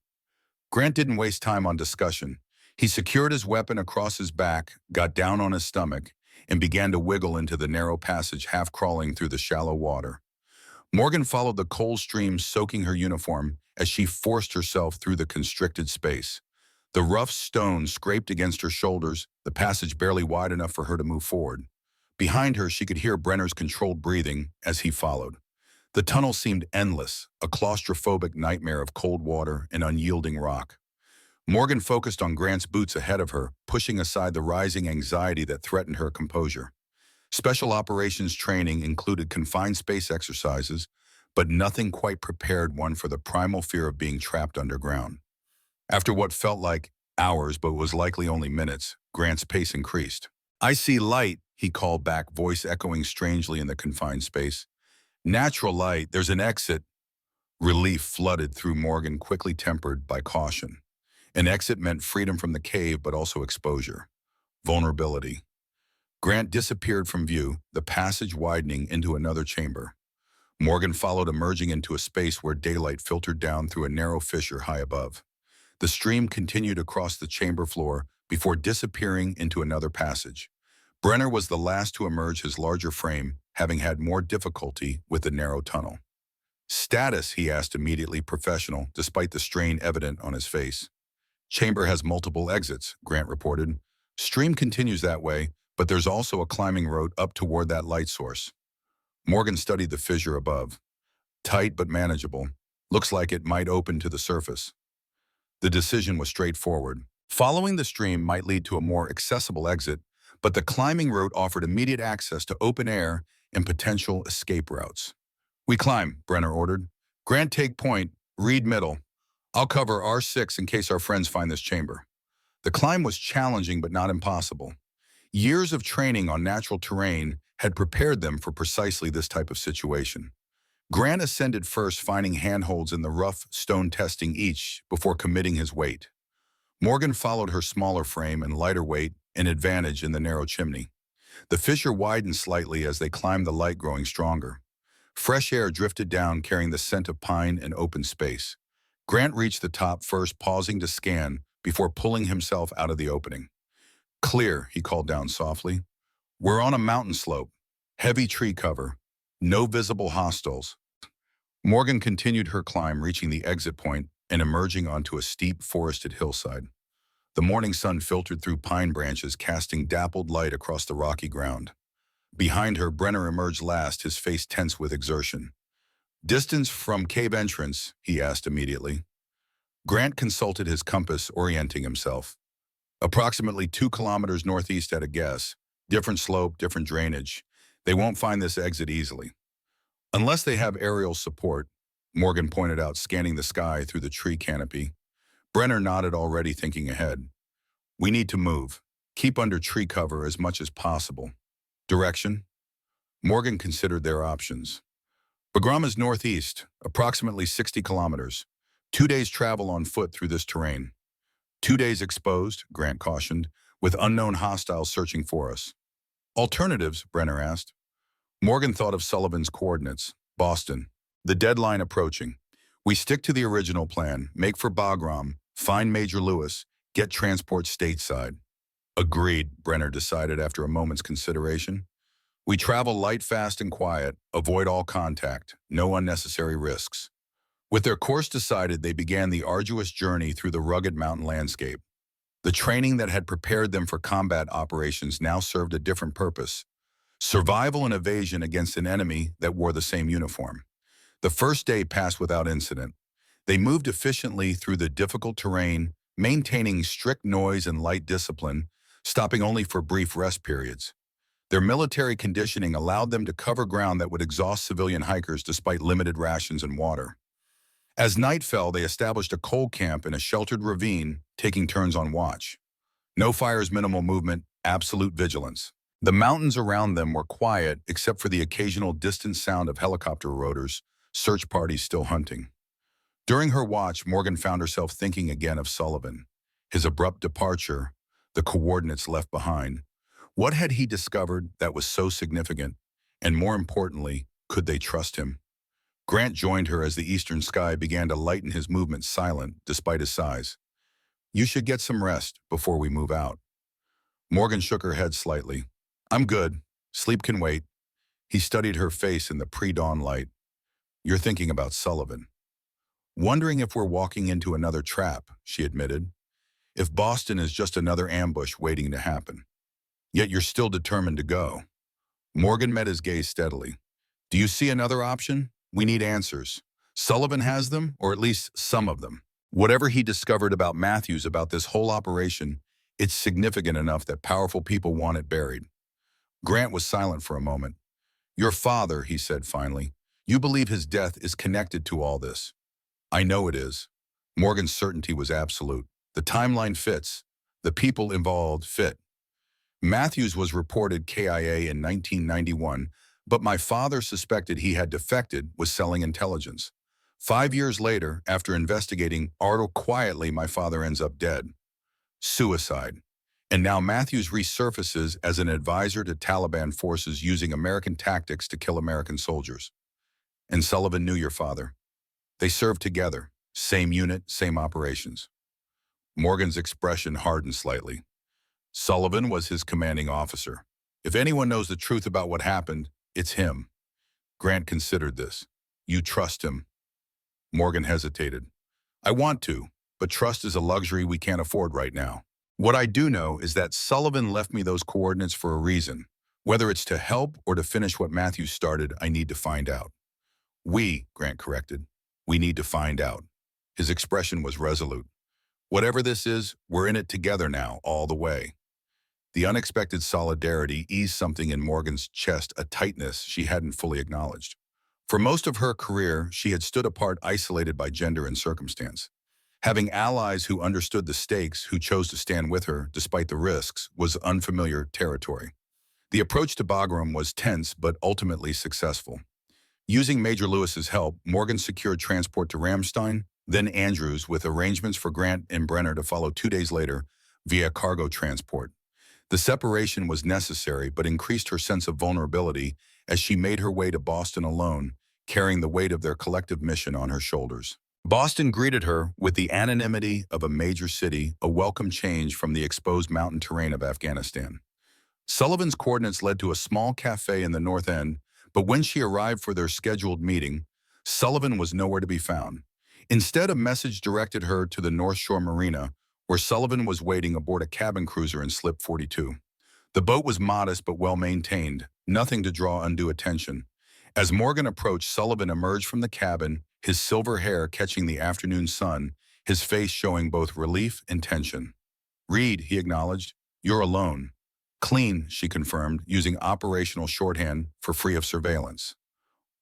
Grant didn't waste time on discussion. He secured his weapon across his back, got down on his stomach, and began to wiggle into the narrow passage, half crawling through the shallow water. Morgan followed the cold stream soaking her uniform as she forced herself through the constricted space. The rough stone scraped against her shoulders, the passage barely wide enough for her to move forward. Behind her, she could hear Brenner's controlled breathing as he followed. The tunnel seemed endless, a claustrophobic nightmare of cold water and unyielding rock. Morgan focused on Grant's boots ahead of her, pushing aside the rising anxiety that threatened her composure. Special operations training included confined space exercises, but nothing quite prepared one for the primal fear of being trapped underground. After what felt like hours but was likely only minutes, Grant's pace increased. "I see light," he called back, voice echoing strangely in the confined space. "Natural light, there's an exit." Relief flooded through Morgan, quickly tempered by caution. An exit meant freedom from the cave, but also exposure. Vulnerability. Grant disappeared from view, the passage widening into another chamber. Morgan followed, emerging into a space where daylight filtered down through a narrow fissure high above. The stream continued across the chamber floor before disappearing into another passage. Brenner was the last to emerge, his larger frame having had more difficulty with the narrow tunnel. "Status," he asked, immediately professional, despite the strain evident on his face. "Chamber has multiple exits," Grant reported. "Stream continues that way, but there's also a climbing road up toward that light source." Morgan studied the fissure above. Tight but manageable. Looks like it might open to the surface. The decision was straightforward. Following the stream might lead to a more accessible exit, but the climbing route offered immediate access to open air and potential escape routes. "We climb," Brenner ordered. "Grant, take point. Reed middle. I'll cover R6 in case our friends find this chamber." The climb was challenging but not impossible. Years of training on natural terrain had prepared them for precisely this type of situation. Grant ascended first, finding handholds in the rough stone, testing each before committing his weight. Morgan followed, her smaller frame and lighter weight an advantage in the narrow chimney. The fissure widened slightly as they climbed, the light growing stronger. Fresh air drifted down, carrying the scent of pine and open space. Grant reached the top first, pausing to scan before pulling himself out of the opening. "Clear," he called down softly. "We're on a mountain slope. Heavy tree cover. No visible hostiles." Morgan continued her climb, reaching the exit point and emerging onto a steep, forested hillside. The morning sun filtered through pine branches, casting dappled light across the rocky ground. Behind her, Brenner emerged last, his face tense with exertion. "Distance from cave entrance?" he asked immediately. Grant consulted his compass, orienting himself. "Approximately 2 kilometers northeast at a guess. Different slope, different drainage. They won't find this exit easily. Unless they have aerial support," Morgan pointed out, scanning the sky through the tree canopy. Brenner nodded, already thinking ahead. "We need to move. Keep under tree cover as much as possible." "Direction?" Morgan considered their options. "Bagram is northeast, approximately 60 kilometers. 2 days travel on foot through this terrain." "2 days exposed," Grant cautioned, "with unknown hostiles searching for us." "Alternatives?" Brenner asked. Morgan thought of Sullivan's coordinates. "Boston. The deadline approaching. We stick to the original plan, make for Bagram, find Major Lewis, get transport stateside." "Agreed," Brenner decided after a moment's consideration. "We travel light, fast, and quiet, avoid all contact, no unnecessary risks." With their course decided, they began the arduous journey through the rugged mountain landscape. The training that had prepared them for combat operations now served a different purpose: survival and evasion against an enemy that wore the same uniform. The first day passed without incident. They moved efficiently through the difficult terrain, maintaining strict noise and light discipline, stopping only for brief rest periods. Their military conditioning allowed them to cover ground that would exhaust civilian hikers despite limited rations and water. As night fell, they established a cold camp in a sheltered ravine, taking turns on watch. No fires, minimal movement, absolute vigilance. The mountains around them were quiet, except for the occasional distant sound of helicopter rotors, search parties still hunting. During her watch, Morgan found herself thinking again of Sullivan, his abrupt departure, the coordinates left behind. What had he discovered that was so significant? And more importantly, could they trust him? Grant joined her as the eastern sky began to lighten, his movements silent despite his size. "You should get some rest before we move out." Morgan shook her head slightly. "I'm good. Sleep can wait." He studied her face in the pre-dawn light. You're thinking about Sullivan. Wondering if we're walking into another trap, she admitted. If Boston is just another ambush waiting to happen. Yet you're still determined to go. Morgan met his gaze steadily. Do you see another option? We need answers. Sullivan has them, or at least some of them. Whatever he discovered about Matthews about this whole operation, it's significant enough that powerful people want it buried. Grant was silent for a moment. Your father, he said finally, you believe his death is connected to all this. I know it is. Morgan's certainty was absolute. The timeline fits. The people involved fit. Matthews was reported KIA in 1991, but my father suspected he had defected, was selling intelligence. 5 years later, after investigating Arnold quietly, my father ends up dead. Suicide. And now Matthews resurfaces as an advisor to Taliban forces using American tactics to kill American soldiers. And Sullivan knew your father. They served together. Same unit, same operations. Morgan's expression hardened slightly. Sullivan was his commanding officer. If anyone knows the truth about what happened, it's him. Grant considered this. You trust him. Morgan hesitated. I want to, but trust is a luxury we can't afford right now. What I do know is that Sullivan left me those coordinates for a reason. Whether it's to help or to finish what Matthews started, I need to find out. Grant corrected. We need to find out. His expression was resolute. Whatever this is, we're in it together now, all the way. The unexpected solidarity eased something in Morgan's chest, a tightness she hadn't fully acknowledged. For most of her career, she had stood apart, isolated by gender and circumstance. Having allies who understood the stakes, who chose to stand with her despite the risks, was unfamiliar territory. The approach to Bagram was tense but ultimately successful. Using Major Lewis's help, Morgan secured transport to Ramstein, then Andrews, with arrangements for Grant and Brenner to follow 2 days later via cargo transport. The separation was necessary but increased her sense of vulnerability as she made her way to Boston alone, carrying the weight of their collective mission on her shoulders. Boston greeted her with the anonymity of a major city, a welcome change from the exposed mountain terrain of Afghanistan. Sullivan's coordinates led to a small cafe in the North End, but when she arrived for their scheduled meeting, Sullivan was nowhere to be found. Instead, a message directed her to the North Shore Marina, where Sullivan was waiting aboard a cabin cruiser in Slip 42. The boat was modest but well-maintained, nothing to draw undue attention. As Morgan approached, Sullivan emerged from the cabin, his silver hair catching the afternoon sun, his face showing both relief and tension. Reed, he acknowledged, you're alone. Clean, she confirmed, using operational shorthand for free of surveillance.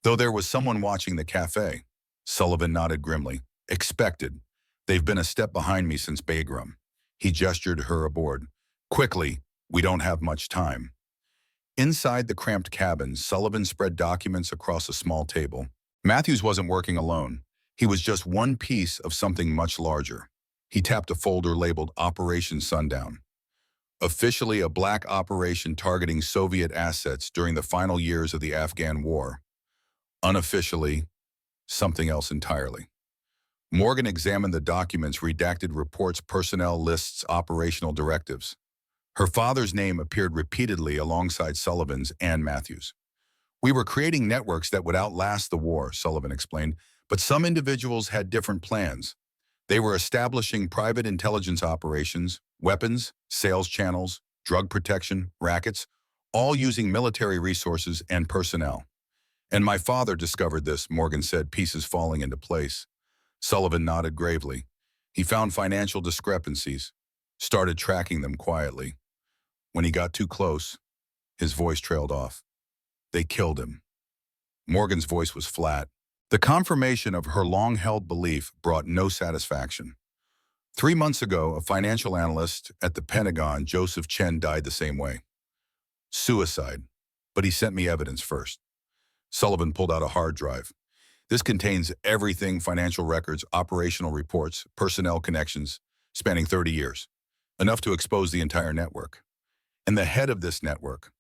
Though there was someone watching the cafe. Sullivan nodded grimly. Expected. They've been a step behind me since Bagram. He gestured her aboard. Quickly, we don't have much time. Inside the cramped cabin, Sullivan spread documents across a small table. Matthews wasn't working alone. He was just one piece of something much larger. He tapped a folder labeled Operation Sundown. Officially a black operation targeting Soviet assets during the final years of the Afghan War. Unofficially, something else entirely. Morgan examined the documents, redacted reports, personnel lists, operational directives. Her father's name appeared repeatedly alongside Sullivan's and Matthews. We were creating networks that would outlast the war, Sullivan explained, but some individuals had different plans. They were establishing private intelligence operations, weapons, sales channels, drug protection, rackets, all using military resources and personnel. And my father discovered this, Morgan said, pieces falling into place. Sullivan nodded gravely. He found financial discrepancies, started tracking them quietly. When he got too close, his voice trailed off. They killed him. Morgan's voice was flat. The confirmation of her long-held belief brought no satisfaction. 3 months ago, a financial analyst at the Pentagon, Joseph Chen, died the same way. Suicide. But he sent me evidence first. Sullivan pulled out a hard drive. This contains everything: financial records, operational reports, personnel connections, spanning 30 years. Enough to expose the entire network. And the head of this network,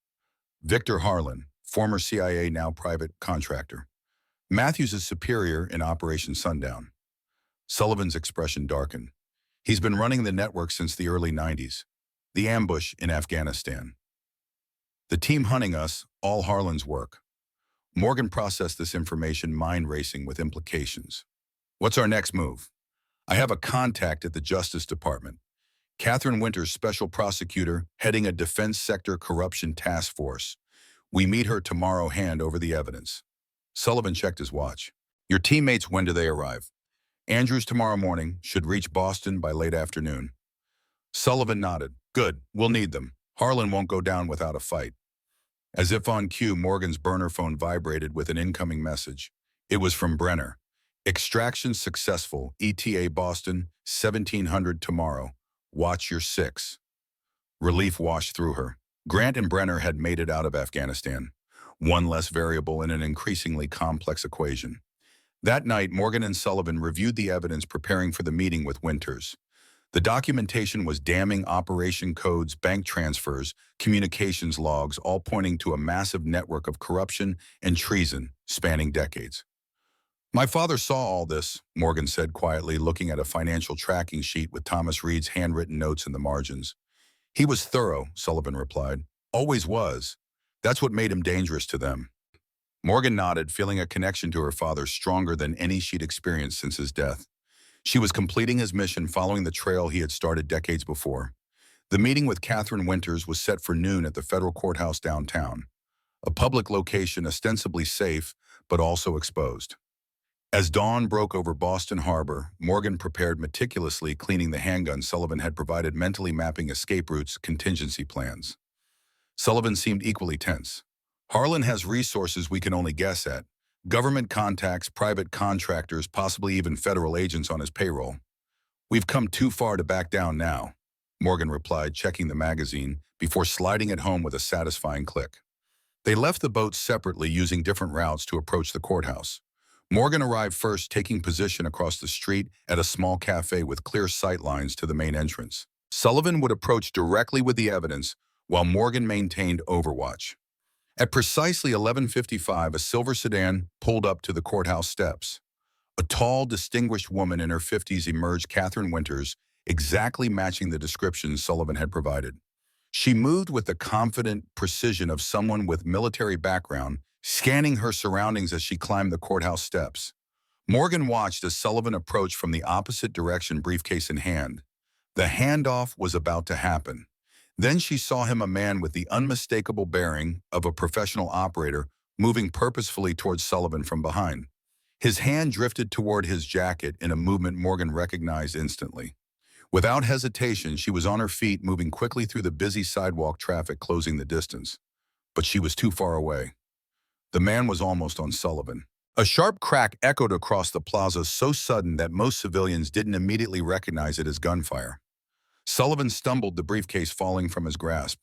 Victor Harlan, former CIA, now private contractor. Matthews' superior in Operation Sundown. Sullivan's expression darkened. He's been running the network since the early 90s. The ambush in Afghanistan. The team hunting us, all Harlan's work. Morgan processed this information, mind racing with implications. What's our next move? I have a contact at the Justice Department. Catherine Winters, special prosecutor, heading a defense sector corruption task force. We meet her tomorrow, hand over the evidence. Sullivan checked his watch. Your teammates, when do they arrive? Andrews tomorrow morning, should reach Boston by late afternoon. Sullivan nodded. Good, we'll need them. Harlan won't go down without a fight. As if on cue, Morgan's burner phone vibrated with an incoming message. It was from Brenner. Extraction successful. ETA Boston, 1700 tomorrow. Watch your six. Relief washed through her. Grant and Brenner had made it out of Afghanistan, one less variable in an increasingly complex equation. That night, Morgan and Sullivan reviewed the evidence, preparing for the meeting with Winters. The documentation was damning: operation codes, bank transfers, communications logs, all pointing to a massive network of corruption and treason spanning decades. My father saw all this, Morgan said quietly, looking at a financial tracking sheet with Thomas Reed's handwritten notes in the margins. He was thorough, Sullivan replied. Always was. That's what made him dangerous to them. Morgan nodded, feeling a connection to her father stronger than any she'd experienced since his death. She was completing his mission, following the trail he had started decades before. The meeting with Catherine Winters was set for noon at the federal courthouse downtown, a public location ostensibly safe, but also exposed. As dawn broke over Boston Harbor, Morgan prepared meticulously, cleaning the handgun Sullivan had provided, mentally mapping escape routes, contingency plans. Sullivan seemed equally tense. Harlan has resources we can only guess at. Government contacts, private contractors, possibly even federal agents on his payroll. We've come too far to back down now, Morgan replied, checking the magazine before sliding it home with a satisfying click. They left the boats separately, using different routes to approach the courthouse. Morgan arrived first, taking position across the street at a small cafe with clear sight lines to the main entrance. Sullivan would approach directly with the evidence, while Morgan maintained overwatch. At precisely 11:55, a silver sedan pulled up to the courthouse steps. A tall, distinguished woman in her 50s emerged, Catherine Winters, exactly matching the description Sullivan had provided. She moved with the confident precision of someone with military background, scanning her surroundings as she climbed the courthouse steps. Morgan watched as Sullivan approached from the opposite direction, briefcase in hand. The handoff was about to happen. Then she saw him, a man with the unmistakable bearing of a professional operator, moving purposefully towards Sullivan from behind. His hand drifted toward his jacket in a movement Morgan recognized instantly. Without hesitation, she was on her feet, moving quickly through the busy sidewalk traffic, closing the distance. But she was too far away. The man was almost on Sullivan. A sharp crack echoed across the plaza, so sudden that most civilians didn't immediately recognize it as gunfire. Sullivan stumbled, the briefcase falling from his grasp.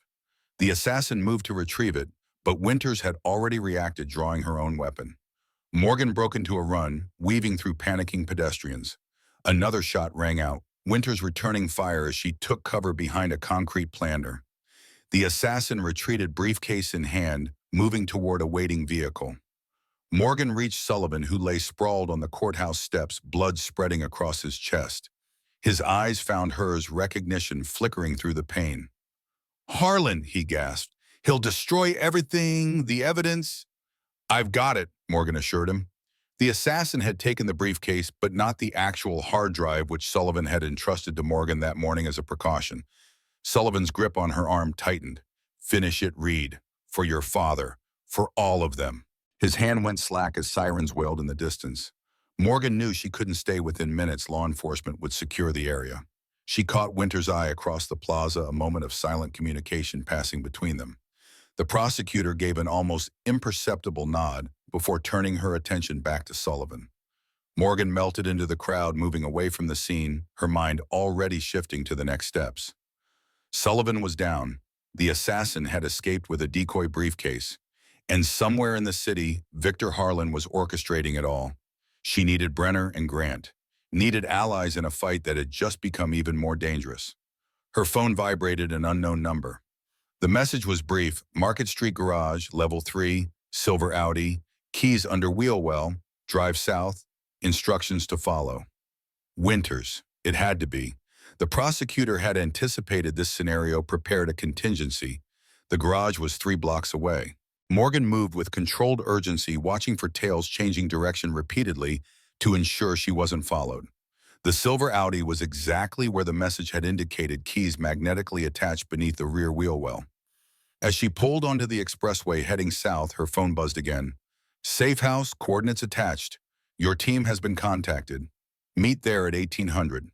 The assassin moved to retrieve it, but Winters had already reacted, drawing her own weapon. Morgan broke into a run, weaving through panicking pedestrians. Another shot rang out, Winters returning fire as she took cover behind a concrete planter. The assassin retreated, briefcase in hand, moving toward a waiting vehicle. Morgan reached Sullivan, who lay sprawled on the courthouse steps, blood spreading across his chest. His eyes found hers, recognition flickering through the pain. Harlan, he gasped. He'll destroy everything, the evidence. I've got it, Morgan assured him. The assassin had taken the briefcase, but not the actual hard drive which Sullivan had entrusted to Morgan that morning as a precaution. Sullivan's grip on her arm tightened. Finish it, Reed. For your father. For all of them. His hand went slack as sirens wailed in the distance. Morgan knew she couldn't stay within minutes. Law enforcement would secure the area. She caught Winters' eye across the plaza, a moment of silent communication passing between them. The prosecutor gave an almost imperceptible nod before turning her attention back to Sullivan. Morgan melted into the crowd, moving away from the scene, her mind already shifting to the next steps. Sullivan was down. The assassin had escaped with a decoy briefcase. And somewhere in the city, Victor Harlan was orchestrating it all. She needed Brenner and Grant, needed allies in a fight that had just become even more dangerous. Her phone vibrated, an unknown number. The message was brief: Market Street Garage, Level 3, silver Audi, keys under wheel well, drive south, instructions to follow. Winters, it had to be. The prosecutor had anticipated this scenario, prepared a contingency. The garage was 3 blocks away. Morgan moved with controlled urgency, watching for tails changing direction repeatedly to ensure she wasn't followed. The silver Audi was exactly where the message had indicated, keys magnetically attached beneath the rear wheel well. As she pulled onto the expressway heading south, her phone buzzed again. Safe house, coordinates attached. Your team has been contacted. Meet there at 1800.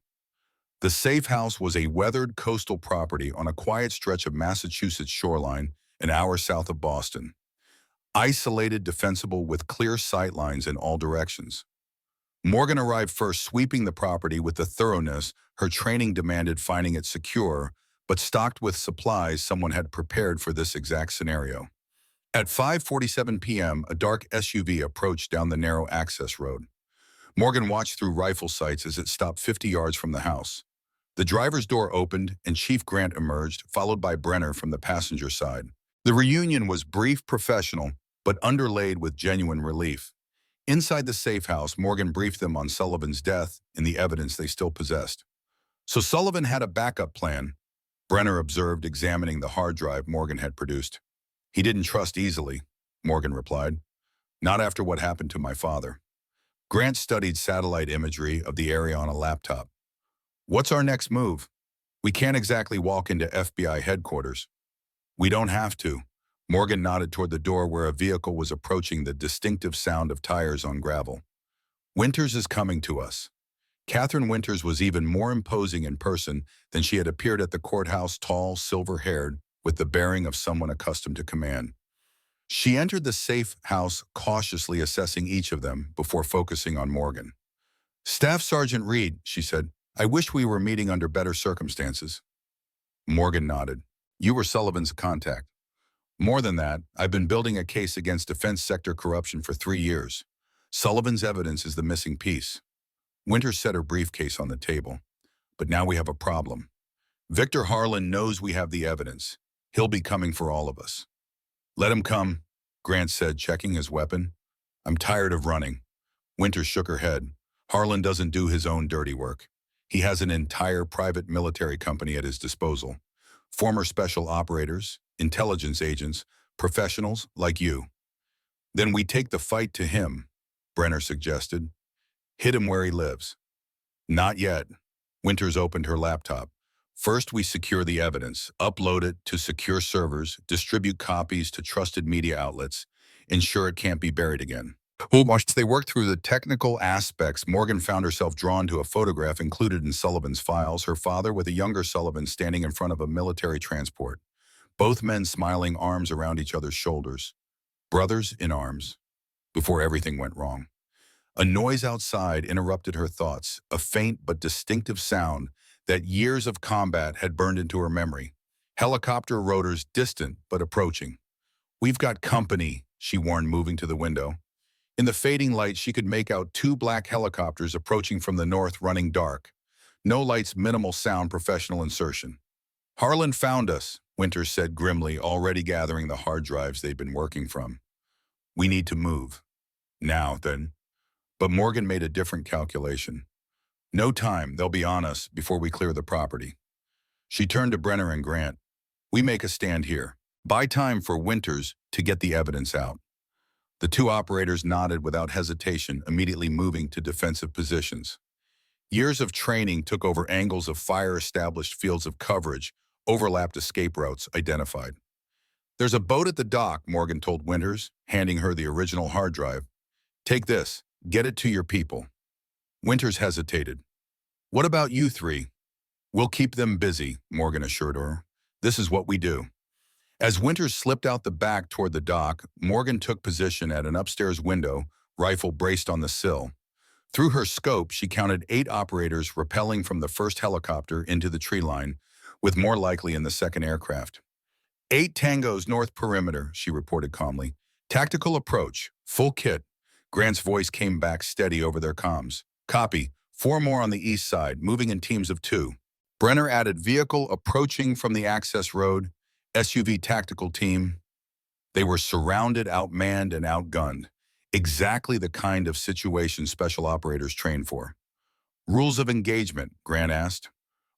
The safe house was a weathered coastal property on a quiet stretch of Massachusetts shoreline, an hour south of Boston. Isolated, defensible, with clear sight lines in all directions. Morgan arrived first, sweeping the property with the thoroughness her training demanded, finding it secure, but stocked with supplies someone had prepared for this exact scenario. At 5:47 p.m., a dark SUV approached down the narrow access road. Morgan watched through rifle sights as it stopped 50 yards from the house. The driver's door opened and Chief Grant emerged, followed by Brenner from the passenger side. The reunion was brief, professional, but underlaid with genuine relief. Inside the safe house, Morgan briefed them on Sullivan's death and the evidence they still possessed. So Sullivan had a backup plan, Brenner observed, examining the hard drive Morgan had produced. He didn't trust easily, Morgan replied. Not after what happened to my father. Grant studied satellite imagery of the area on a laptop. What's our next move? We can't exactly walk into FBI headquarters. We don't have to. Morgan nodded toward the door where a vehicle was approaching, the distinctive sound of tires on gravel. Winters is coming to us. Catherine Winters was even more imposing in person than she had appeared at the courthouse, tall, silver-haired, with the bearing of someone accustomed to command. She entered the safe house, cautiously assessing each of them before focusing on Morgan. Staff Sergeant Reed, she said, I wish we were meeting under better circumstances. Morgan nodded. You were Sullivan's contact. More than that, I've been building a case against defense sector corruption for 3 years. Sullivan's evidence is the missing piece. Winters set her briefcase on the table. But now we have a problem. Victor Harlan knows we have the evidence. He'll be coming for all of us. Let him come, Grant said, checking his weapon. I'm tired of running. Winters shook her head. Harlan doesn't do his own dirty work. He has an entire private military company at his disposal. Former special operators, intelligence agents, professionals like you. Then we take the fight to him, Brenner suggested. Hit him where he lives. Not yet. Winters opened her laptop. First, we secure the evidence, upload it to secure servers, distribute copies to trusted media outlets, ensure it can't be buried again. Once they worked through the technical aspects, Morgan found herself drawn to a photograph included in Sullivan's files, her father with a younger Sullivan standing in front of a military transport. Both men smiling, arms around each other's shoulders. Brothers in arms. Before everything went wrong. A noise outside interrupted her thoughts, a faint but distinctive sound that years of combat had burned into her memory. Helicopter rotors, distant but approaching. We've got company, she warned, moving to the window. In the fading light, she could make out 2 black helicopters approaching from the north, running dark. No lights, minimal sound, professional insertion. Harlan found us, Winters said grimly, already gathering the hard drives they'd been working from. We need to move. Now, then. But Morgan made a different calculation. No time, they'll be on us before we clear the property. She turned to Brenner and Grant. We make a stand here. Buy time for Winters to get the evidence out. The 2 operators nodded without hesitation, immediately moving to defensive positions. Years of training took over angles of fire, established fields of coverage, overlapped escape routes identified. There's a boat at the dock, Morgan told Winters, handing her the original hard drive. Take this, get it to your people. Winters hesitated. What about you 3? We'll keep them busy, Morgan assured her. This is what we do. As Winters slipped out the back toward the dock, Morgan took position at an upstairs window, rifle braced on the sill. Through her scope, she counted 8 operators rappelling from the first helicopter into the tree line, with more likely in the second aircraft. 8 tangos north perimeter, she reported calmly. Tactical approach, full kit. Grant's voice came back steady over their comms. Copy. 4 more on the east side, moving in teams of 2. Brenner added vehicle approaching from the access road, SUV tactical team. They were surrounded, outmanned, and outgunned. Exactly the kind of situation special operators train for. Rules of engagement, Grant asked.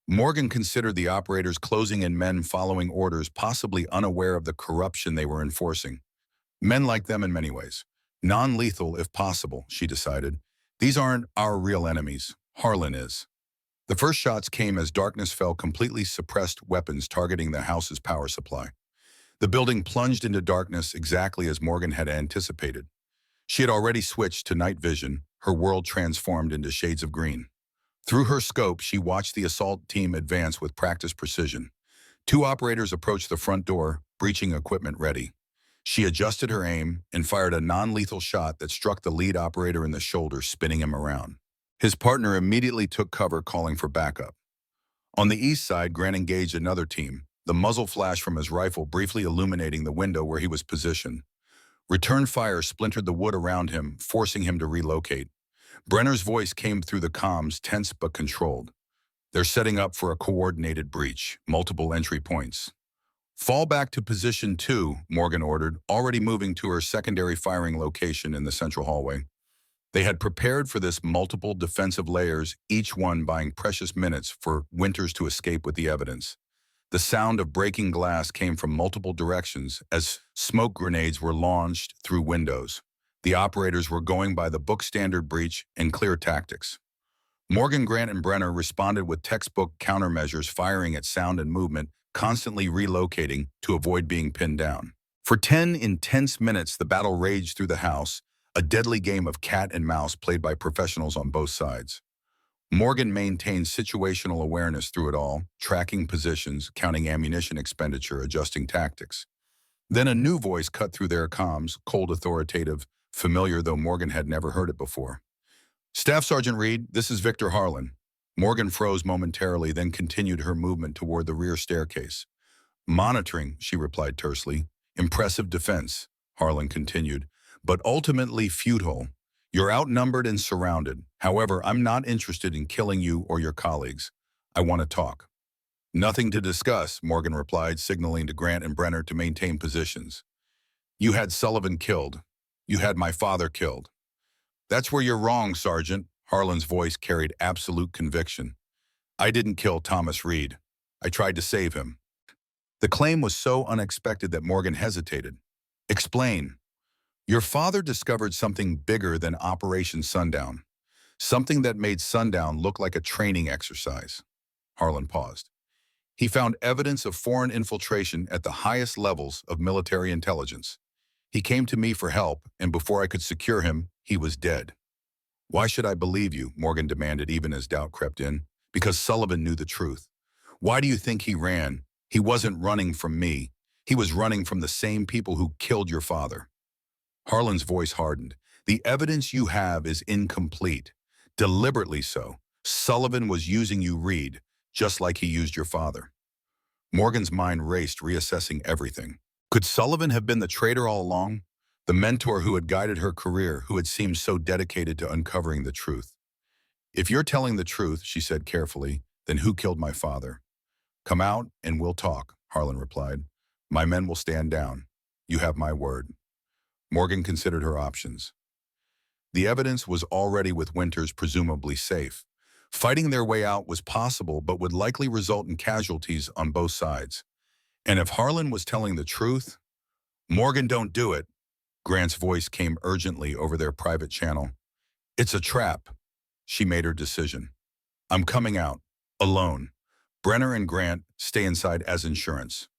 Morgan considered the operators closing in, men following orders, possibly unaware of the corruption they were enforcing. Men like them in many ways. Non-lethal if possible, she decided. These aren't our real enemies. Harlan is. The first shots came as darkness fell, completely suppressed weapons targeting the house's power supply. The building plunged into darkness exactly as Morgan had anticipated. She had already switched to night vision, her world transformed into shades of green. Through her scope, she watched the assault team advance with practiced precision. Two operators approached the front door, breaching equipment ready. She adjusted her aim and fired a non-lethal shot that struck the lead operator in the shoulder, spinning him around. His partner immediately took cover, calling for backup. On the east side, Grant engaged another team, the muzzle flash from his rifle briefly illuminating the window where he was positioned. Return fire splintered the wood around him, forcing him to relocate. Brenner's voice came through the comms, tense but controlled. They're setting up for a coordinated breach, multiple entry points. Fall back to position 2, Morgan ordered, already moving to her secondary firing location in the central hallway. They had prepared for this, multiple defensive layers, each one buying precious minutes for Winters to escape with the evidence. The sound of breaking glass came from multiple directions as smoke grenades were launched through windows. The operators were going by the book standard breach and clear tactics. Morgan, Grant, and Brenner responded with textbook countermeasures, firing at sound and movement, constantly relocating to avoid being pinned down. For 10 intense minutes, the battle raged through the house, a deadly game of cat and mouse played by professionals on both sides. Morgan maintained situational awareness through it all, tracking positions, counting ammunition expenditure, adjusting tactics. Then a new voice cut through their comms, cold, authoritative, familiar though Morgan had never heard it before. "Staff Sergeant Reed, this is Victor Harlan." Morgan froze momentarily, then continued her movement toward the rear staircase. "Monitoring," she replied tersely. "Impressive defense," Harlan continued, "but ultimately futile. You're outnumbered and surrounded. However, I'm not interested in killing you or your colleagues. I want to talk." "Nothing to discuss," Morgan replied, signaling to Grant and Brenner to maintain positions. "You had Sullivan killed. You had my father killed." "That's where you're wrong, Sergeant." Harlan's voice carried absolute conviction. "I didn't kill Thomas Reed. I tried to save him." The claim was so unexpected that Morgan hesitated. "Explain." "Your father discovered something bigger than Operation Sundown. Something that made Sundown look like a training exercise." Harlan paused. "He found evidence of foreign infiltration at the highest levels of military intelligence. He came to me for help, and before I could secure him, he was dead." "Why should I believe you?" Morgan demanded, even as doubt crept in. "Because Sullivan knew the truth." "Why do you think he ran? He wasn't running from me. He was running from the same people who killed your father." Harlan's voice hardened. "The evidence you have is incomplete. Deliberately so. Sullivan was using you, Reed, just like he used your father." Morgan's mind raced, reassessing everything. Could Sullivan have been the traitor all along? The mentor who had guided her career, who had seemed so dedicated to uncovering the truth? "If you're telling the truth," she said carefully, "then who killed my father?" "Come out and we'll talk," Harlan replied. "My men will stand down. You have my word." Morgan considered her options. The evidence was already with Winters, presumably safe. Fighting their way out was possible, but would likely result in casualties on both sides. And if Harlan was telling the truth, "Morgan, don't do it." Grant's voice came urgently over their private channel. "It's a trap." She made her decision. "I'm coming out. Alone. Brenner and Grant stay inside as insurance."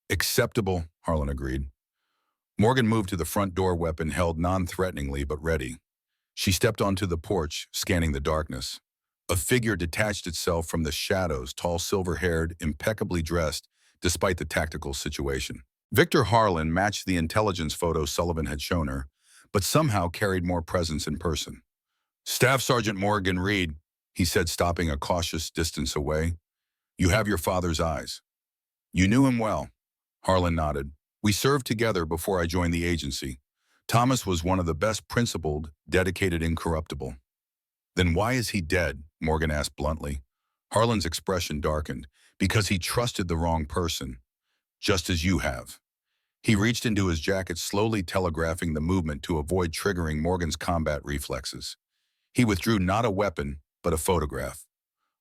"Acceptable," Harlan agreed. Morgan moved to the front door, weapon held non-threateningly but ready. She stepped onto the porch, scanning the darkness. A figure detached itself from the shadows, tall, silver-haired, impeccably dressed, despite the tactical situation. Victor Harlan matched the intelligence photo Sullivan had shown her, but somehow carried more presence in person. "Staff Sergeant Morgan Reed," he said, stopping a cautious distance away. "You have your father's eyes." "You knew him well." Harlan nodded. "We served together before I joined the agency. Thomas was one of the best, principled, dedicated, incorruptible." "Then why is he dead?" Morgan asked bluntly. Harlan's expression darkened. "Because he trusted the wrong person. Just as you have." He reached into his jacket, slowly telegraphing the movement to avoid triggering Morgan's combat reflexes. He withdrew not a weapon, but a photograph.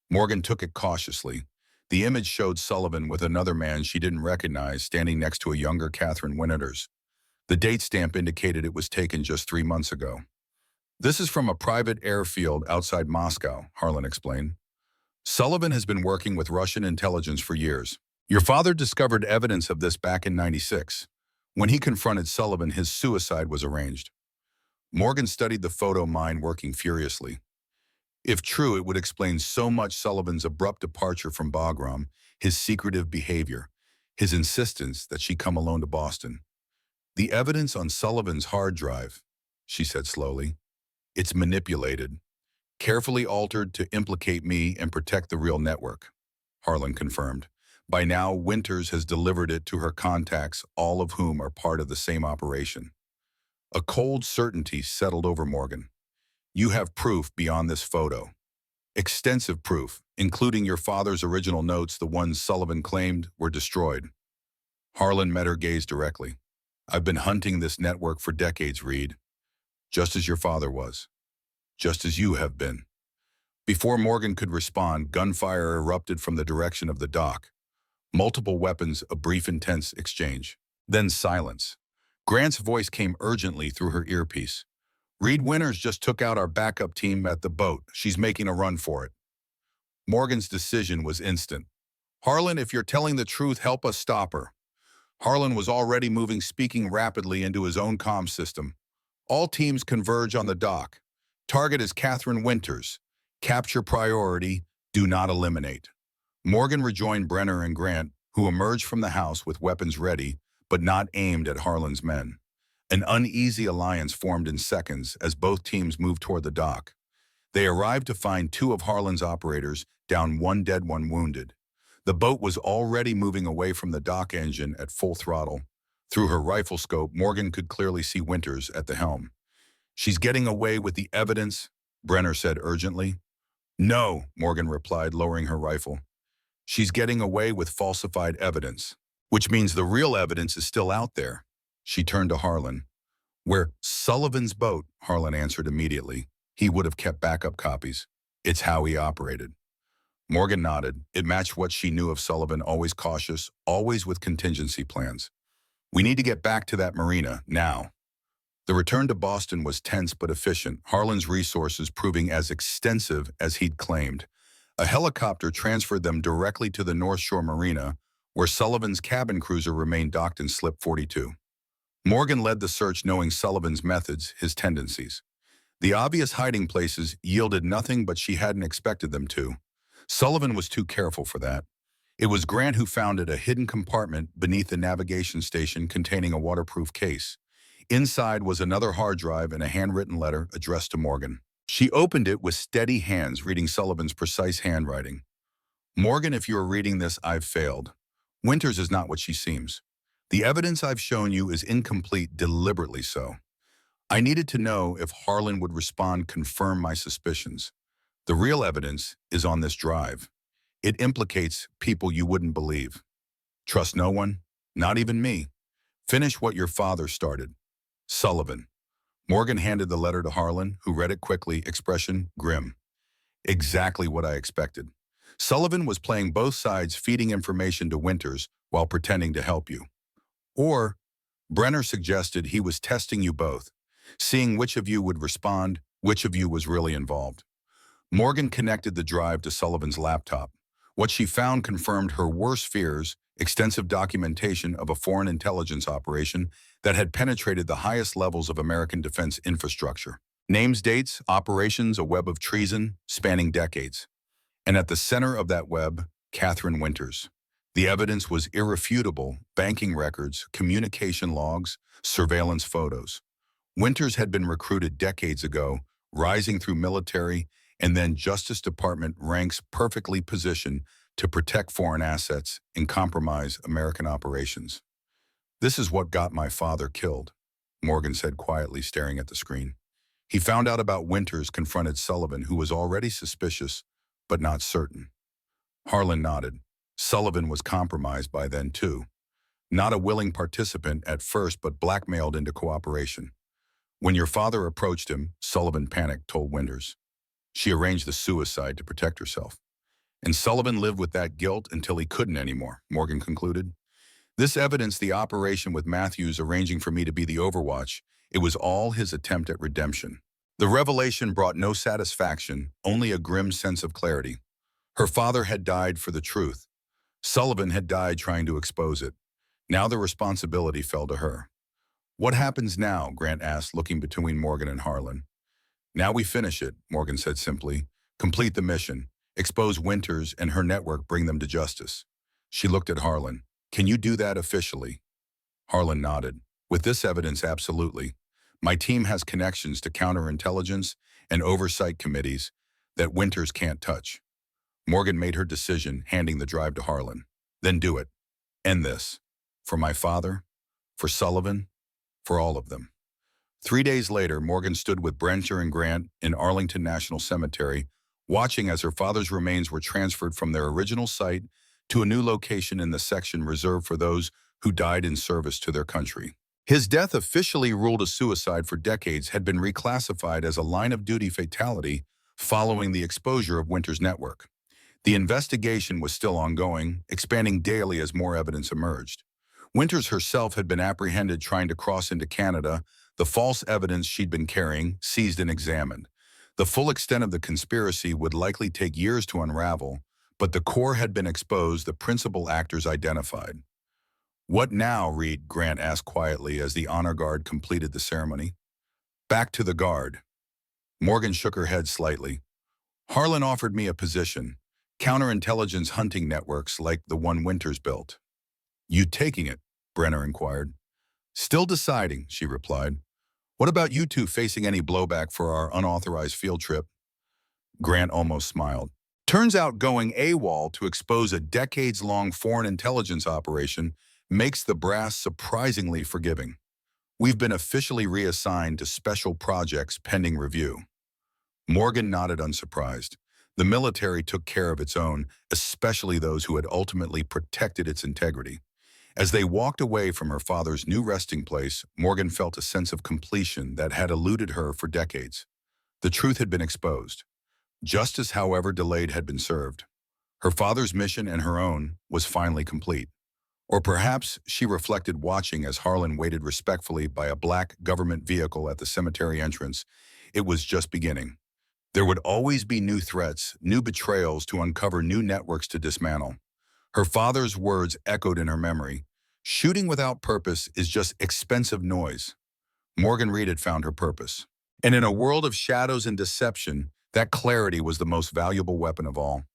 Morgan took it cautiously. The image showed Sullivan with another man she didn't recognize, standing next to a younger Catherine Winters. The date stamp indicated it was taken just 3 months ago. This is from a private airfield outside Moscow, Harlan explained. Sullivan has been working with Russian intelligence for years. Your father discovered evidence of this back in '96. When he confronted Sullivan, his suicide was arranged. Morgan studied the photo mine working furiously. If true, it would explain so much: Sullivan's abrupt departure from Bagram, his secretive behavior, his insistence that she come alone to Boston. The evidence on Sullivan's hard drive, she said slowly. It's manipulated, carefully altered to implicate me and protect the real network, Harlan confirmed. By now, Winters has delivered it to her contacts, all of whom are part of the same operation. A cold certainty settled over Morgan. You have proof beyond this photo. Extensive proof, including your father's original notes, the ones Sullivan claimed were destroyed. Harlan met her gaze directly. I've been hunting this network for decades, Reed. Just as your father was. Just as you have been. Before Morgan could respond, gunfire erupted from the direction of the dock. Multiple weapons, a brief intense exchange. Then silence. Grant's voice came urgently through her earpiece. Reed, Winters just took out our backup team at the boat. She's making a run for it. Morgan's decision was instant. Harlan, if you're telling the truth, help us stop her. Harlan was already moving, speaking rapidly into his own comm system. All teams converge on the dock. Target is Catherine Winters. Capture priority, do not eliminate. Morgan rejoined Brenner and Grant, who emerged from the house with weapons ready, but not aimed at Harlan's men. An uneasy alliance formed in seconds as both teams moved toward the dock. They arrived to find two of Harlan's operators, down, one dead, one wounded. The boat was already moving away from the dock engine at full throttle. Through her rifle scope, Morgan could clearly see Winters at the helm. She's getting away with the evidence, Brenner said urgently. No, Morgan replied, lowering her rifle. She's getting away with falsified evidence, which means the real evidence is still out there. She turned to Harlan. Where Sullivan's boat, Harlan answered immediately. He would have kept backup copies. It's how he operated. Morgan nodded. It matched what she knew of Sullivan, always cautious, always with contingency plans. We need to get back to that marina, now. The return to Boston was tense but efficient, Harlan's resources proving as extensive as he'd claimed. A helicopter transferred them directly to the North Shore Marina, where Sullivan's cabin cruiser remained docked in Slip 42. Morgan led the search, knowing Sullivan's methods, his tendencies. The obvious hiding places yielded nothing, but she hadn't expected them to. Sullivan was too careful for that. It was Grant who founded a hidden compartment beneath the navigation station containing a waterproof case. Inside was another hard drive and a handwritten letter addressed to Morgan. She opened it with steady hands, reading Sullivan's precise handwriting. Morgan, if you are reading this, I've failed. Winters is not what she seems. The evidence I've shown you is incomplete, deliberately so. I needed to know if Harlan would respond, confirm my suspicions. The real evidence is on this drive. It implicates people you wouldn't believe. Trust no one, not even me. Finish what your father started. Sullivan. Morgan handed the letter to Harlan, who read it quickly, expression grim. Exactly what I expected. Sullivan was playing both sides, feeding information to Winters while pretending to help you. Or, Brenner suggested, he was testing you both, seeing which of you would respond, which of you was really involved. Morgan connected the drive to Sullivan's laptop. What she found confirmed her worst fears: extensive documentation of a foreign intelligence operation that had penetrated the highest levels of American defense infrastructure. Names, dates, operations, a web of treason spanning decades. And at the center of that web, Catherine Winters. The evidence was irrefutable: banking records, communication logs, surveillance photos. Winters had been recruited decades ago, rising through military and then Justice Department ranks, perfectly positioned to protect foreign assets and compromise American operations. This is what got my father killed, Morgan said quietly, staring at the screen. He found out about Winters, confronted Sullivan, who was already suspicious, but not certain. Harlan nodded. Sullivan was compromised by then, too. Not a willing participant at first, but blackmailed into cooperation. When your father approached him, Sullivan panicked, told Winters. She arranged the suicide to protect herself. And Sullivan lived with that guilt until he couldn't anymore, Morgan concluded. This evidenced the operation with Matthews arranging for me to be the Overwatch. It was all his attempt at redemption. The revelation brought no satisfaction, only a grim sense of clarity. Her father had died for the truth. Sullivan had died trying to expose it. Now the responsibility fell to her. "What happens now?" Grant asked, looking between Morgan and Harlan. "Now we finish it," Morgan said simply. "Complete the mission. Expose Winters and her network, bring them to justice." She looked at Harlan. "Can you do that officially?" Harlan nodded. "With this evidence, absolutely. My team has connections to counterintelligence and oversight committees that Winters can't touch." Morgan made her decision, handing the drive to Harlan. "Then do it. End this. For my father, for Sullivan, for all of them." 3 days later, Morgan stood with Brencher and Grant in Arlington National Cemetery, watching as her father's remains were transferred from their original site to a new location in the section reserved for those who died in service to their country. His death, officially ruled a suicide for decades, had been reclassified as a line-of-duty fatality following the exposure of Winter's network. The investigation was still ongoing, expanding daily as more evidence emerged. Winters herself had been apprehended trying to cross into Canada, the false evidence she'd been carrying seized and examined. The full extent of the conspiracy would likely take years to unravel, but the core had been exposed, the principal actors identified. "What now, Reed?" Grant asked quietly as the honor guard completed the ceremony. "Back to the guard." Morgan shook her head slightly. "Harlan offered me a position, counterintelligence hunting networks like the one Winters built." "You taking it?" Brenner inquired. "Still deciding," she replied. "What about you two facing any blowback for our unauthorized field trip?" Grant almost smiled. "Turns out going AWOL to expose a decades-long foreign intelligence operation makes the brass surprisingly forgiving. We've been officially reassigned to special projects pending review." Morgan nodded unsurprised. The military took care of its own, especially those who had ultimately protected its integrity. As they walked away from her father's new resting place, Morgan felt a sense of completion that had eluded her for decades. The truth had been exposed. Justice, however delayed, had been served. Her father's mission and her own was finally complete. Or perhaps, she reflected watching as Harlan waited respectfully by a black government vehicle at the cemetery entrance, it was just beginning. There would always be new threats, new betrayals to uncover, new networks to dismantle. Her father's words echoed in her memory. "Shooting without purpose is just expensive noise." Morgan Reed had found her purpose. And in a world of shadows and deception, that clarity was the most valuable weapon of all.